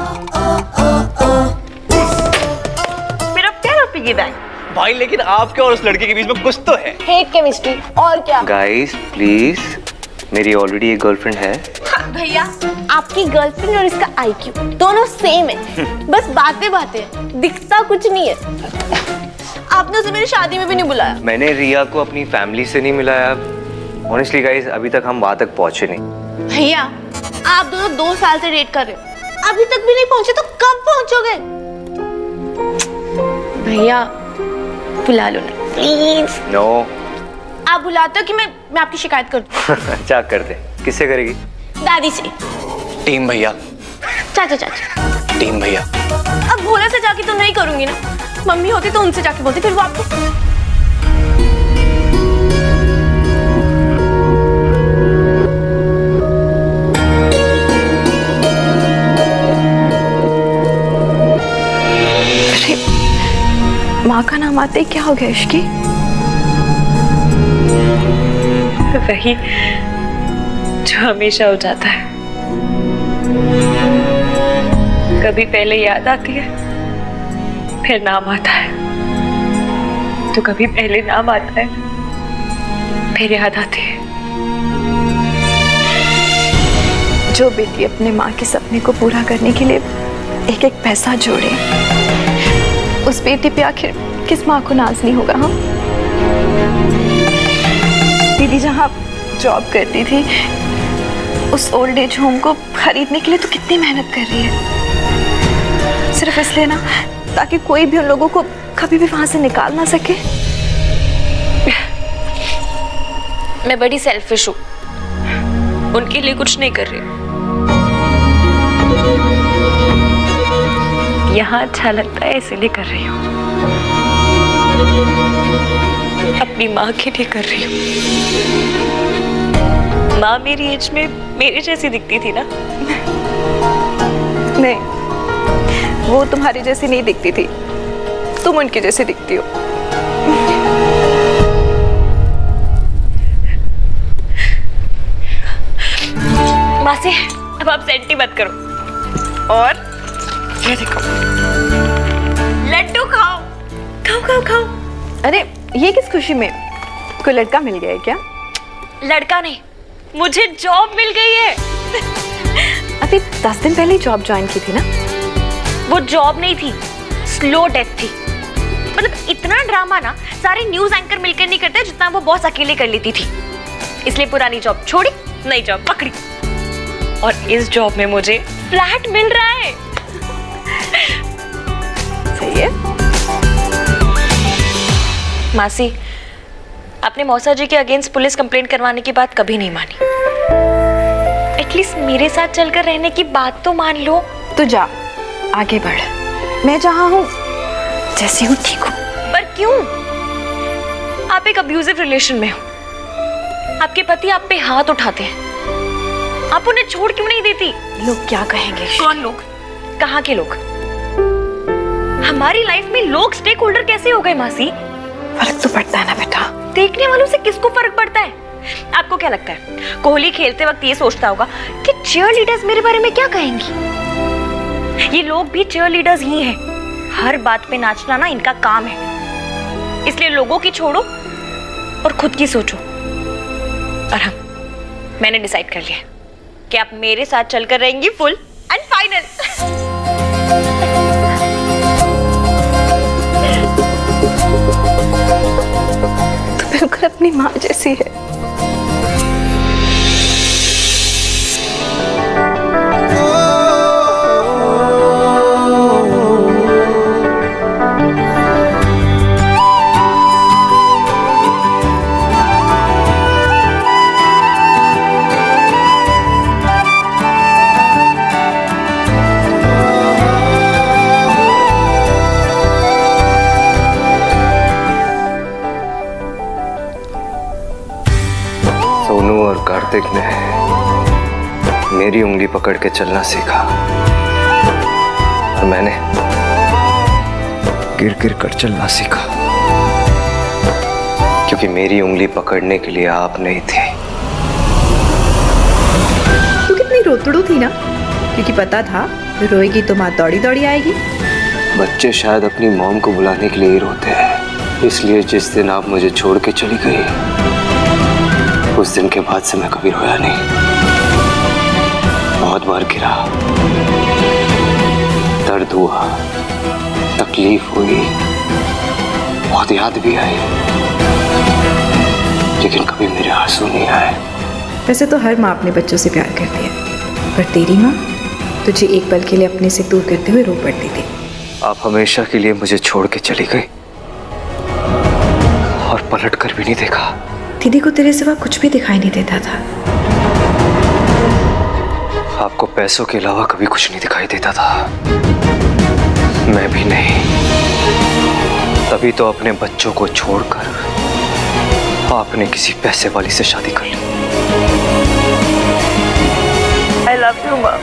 मेरा प्यारा पिग्गी बैंक। भाई लेकिन आपके और उस लड़के के बीच में कुछ तो है। हेट केमिस्ट्री और क्या? गाइस प्लीज, मेरी ऑलरेडी एक गर्लफ्रेंड है। भैया आपकी गर्लफ्रेंड और इसका IQ दोनों सेम है, बस बातें दिखता कुछ नहीं है। आपने उसे मेरी शादी में भी नहीं बुलाया। मैंने रिया को अपनी फैमिली से नहीं मिलाया। ऑनेस्टली गाइस, अभी तक हम वहां तक पहुंचे नहीं। भैया आप दोनों 2 साल से डेट कर रहे हो, अभी तक भी नहीं पहुंचे तो कब पहुंचोगे? भैया बुला लो ना प्लीज। नो। आप बुलाते हो कि मैं आपकी शिकायत कर दूं? अच्छा कर दे। किससे करेगी? दादी से। टीम भैया। चाचा। टीम भैया। अब भोला से जाके तो नहीं करूंगी ना, मम्मी होती तो उनसे जाके बोलती, फिर वो आपको। माँ का नाम आते ही क्या हो गया इश्की? वही जो हमेशा हो जाता है, कभी पहले याद आती है फिर नाम आता है, तो कभी पहले नाम आता है फिर याद आती है। जो बेटी अपने माँ के सपने को पूरा करने के लिए एक एक पैसा जोड़े, उस बेटी पे आखिर किस माँ को नाज नहीं होगा? हाँ, दीदी जहाँ जॉब करती थी, उस ओल्ड एज होम को खरीदने के लिए तो कितनी मेहनत कर रही है, सिर्फ इसलिए ना ताकि कोई भी उन लोगों को कभी भी वहां से निकाल ना सके। मैं बड़ी सेल्फिश हूँ, उनके लिए कुछ नहीं कर रही। यहाँ अच्छा लगता है इसीलिए कर रही हूँ। अपनी माँ के लिए कर रही हूँ। माँ मेरी एज में मेरे जैसी दिखती थी ना। नहीं, वो तुम्हारी जैसी नहीं दिखती थी, तुम उनकी जैसी दिखती हो। मासी, अब आप सेंटी मत करो। और ये देखो, लड्डू खाओ खाओ खाओ खाओ। अरे ये किस खुशी में? कोई लड़का मिल गया है क्या? लड़का नहीं, मुझे जॉब मिल गई है। अभी 10 दिन पहले ही जॉब ज्वाइन की थी ना? वो जॉब नहीं थी, स्लो डेथ थी। मतलब इतना ड्रामा ना सारे न्यूज एंकर मिलकर नहीं करते जितना वो बॉस अकेले कर लेती थी। इसलिए पुरानी जॉब छोड़ी, नई जॉब पकड़ी और इस जॉब में मुझे फ्लैट मिल रहा है। सही है। मासी, आपने मौसा जी के अगेंस्ट पुलिस कंप्लेंट करवाने की बात कभी नहीं मानी। एटलीस्ट मेरे साथ चलकर रहने की बात तो मान लो। तो जा, आगे बढ़। मैं जहां हूं जैसी हूं ठीक हूं। पर क्यों? आप एक अब्यूजिव रिलेशन में हो, आपके पति आप पे हाथ उठाते हैं, आप उन्हें छोड़ क्यों नहीं देती? लोग क्या कहेंगे? कौन लोग? कहाँ के लोग? हमारी लाइफ में लोग स्टेक होल्डर कैसे हो गए मासी? फर्क तो पड़ता है ना बेटा। देखने वालों से किसको फर्क पड़ता है? आपको क्या लगता है कोहली खेलते वक्त ये सोचता होगा कि चीयर लीडर्स मेरे बारे में क्या कहेंगी? ये लोग भी चीयर लीडर्स ही हैं। हर बात पे नाचना ना इनका काम है। इसलिए लोगों की छोड़ो और खुद की सोचो। और हाँ, मैंने डिसाइड कर लिया कि आप मेरे साथ चलकर रहेंगी फुल एंड फाइनल। तो बिल्कुल अपनी माँ जैसी है। सोनू और कार्तिक ने मेरी उंगली पकड़ के चलना सीखा और मैंने गिर गिर कर चलना सीखा, क्योंकि मेरी उंगली पकड़ने के लिए आप नहीं थे। तू कितनी रोतड़ू थी ना, क्योंकि पता था रोएगी तो माँ दौड़ी दौड़ी आएगी। बच्चे शायद अपनी मॉम को बुलाने के लिए ही रोते हैं। इसलिए जिस दिन आप मुझे छोड़ के चली गई, उस दिन के बाद से मैं कभी रोया नहीं। बहुत बार गिरा, दर्द हुआ, तकलीफ हुई, बहुत याद भी आई, लेकिन कभी मेरे आंसू नहीं आए। वैसे तो हर माँ अपने बच्चों से प्यार करती है, पर तेरी माँ तुझे एक पल के लिए अपने से दूर करते हुए रो पड़ती थी। आप हमेशा के लिए मुझे छोड़ के चली गई और पलट कर भी नहीं देखा। दीदी को तेरे सिवा कुछ भी दिखाई नहीं देता था। आपको पैसों के अलावा कभी कुछ नहीं दिखाई देता था। मैं भी नहीं। तभी तो अपने बच्चों को छोड़कर आपने किसी पैसे वाली से शादी कर ली। I love you, माँ।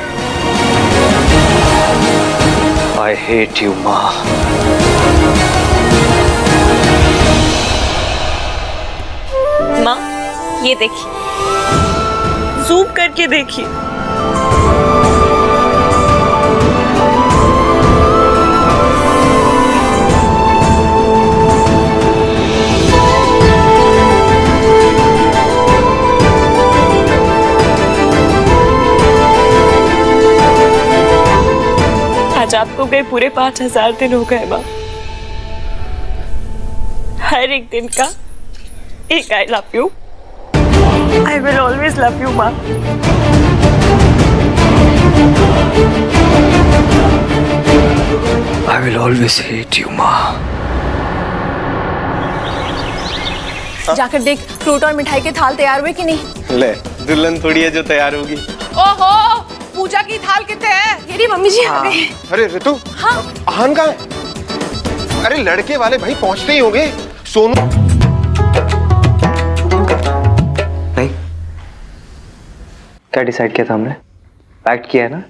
I hate you, माँ। माँ, ये देखिए, जूम करके देखिए। आज आपको गए पूरे 5000 दिन हो गए माँ। हर एक दिन का एक I love you. I will always love you, माँ। I will always hate you, माँ। जाकर देख फ्रूट और मिठाई के थाल तैयार हुए कि नहीं। ले, दुल्हन थोड़ी है जो तैयार होगी। ओहो, पूजा की थाल कितने हैं? मेरी मम्मी जी आ गई। अरे ऋतु, हाँ? आहान कहाँ है? अरे लड़के वाले भाई पहुंचते ही होंगे। सोनू नहीं, क्या डिसाइड किया था हमने? पैक्ट किया है ना,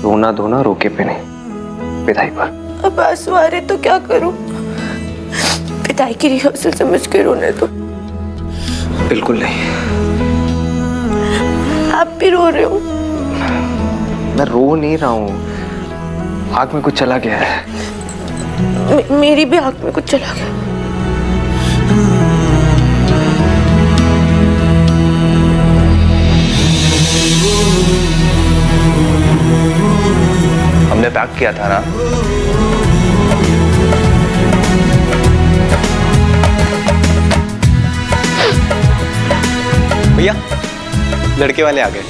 रोना धोना रोके पे नहीं, विदाई पर। अब आंसू आ रहे तो क्या करूं? विदाई की रिहर्सल समझ के रोने दो। बिल्कुल नहीं। आप भी रो रहे हो? मैं रो नहीं रहा हूँ, आँख में कुछ चला गया है। मेरी भी आँख में कुछ चला गया। हमने पैक किया था ना। भैया, लड़के वाले आ गए।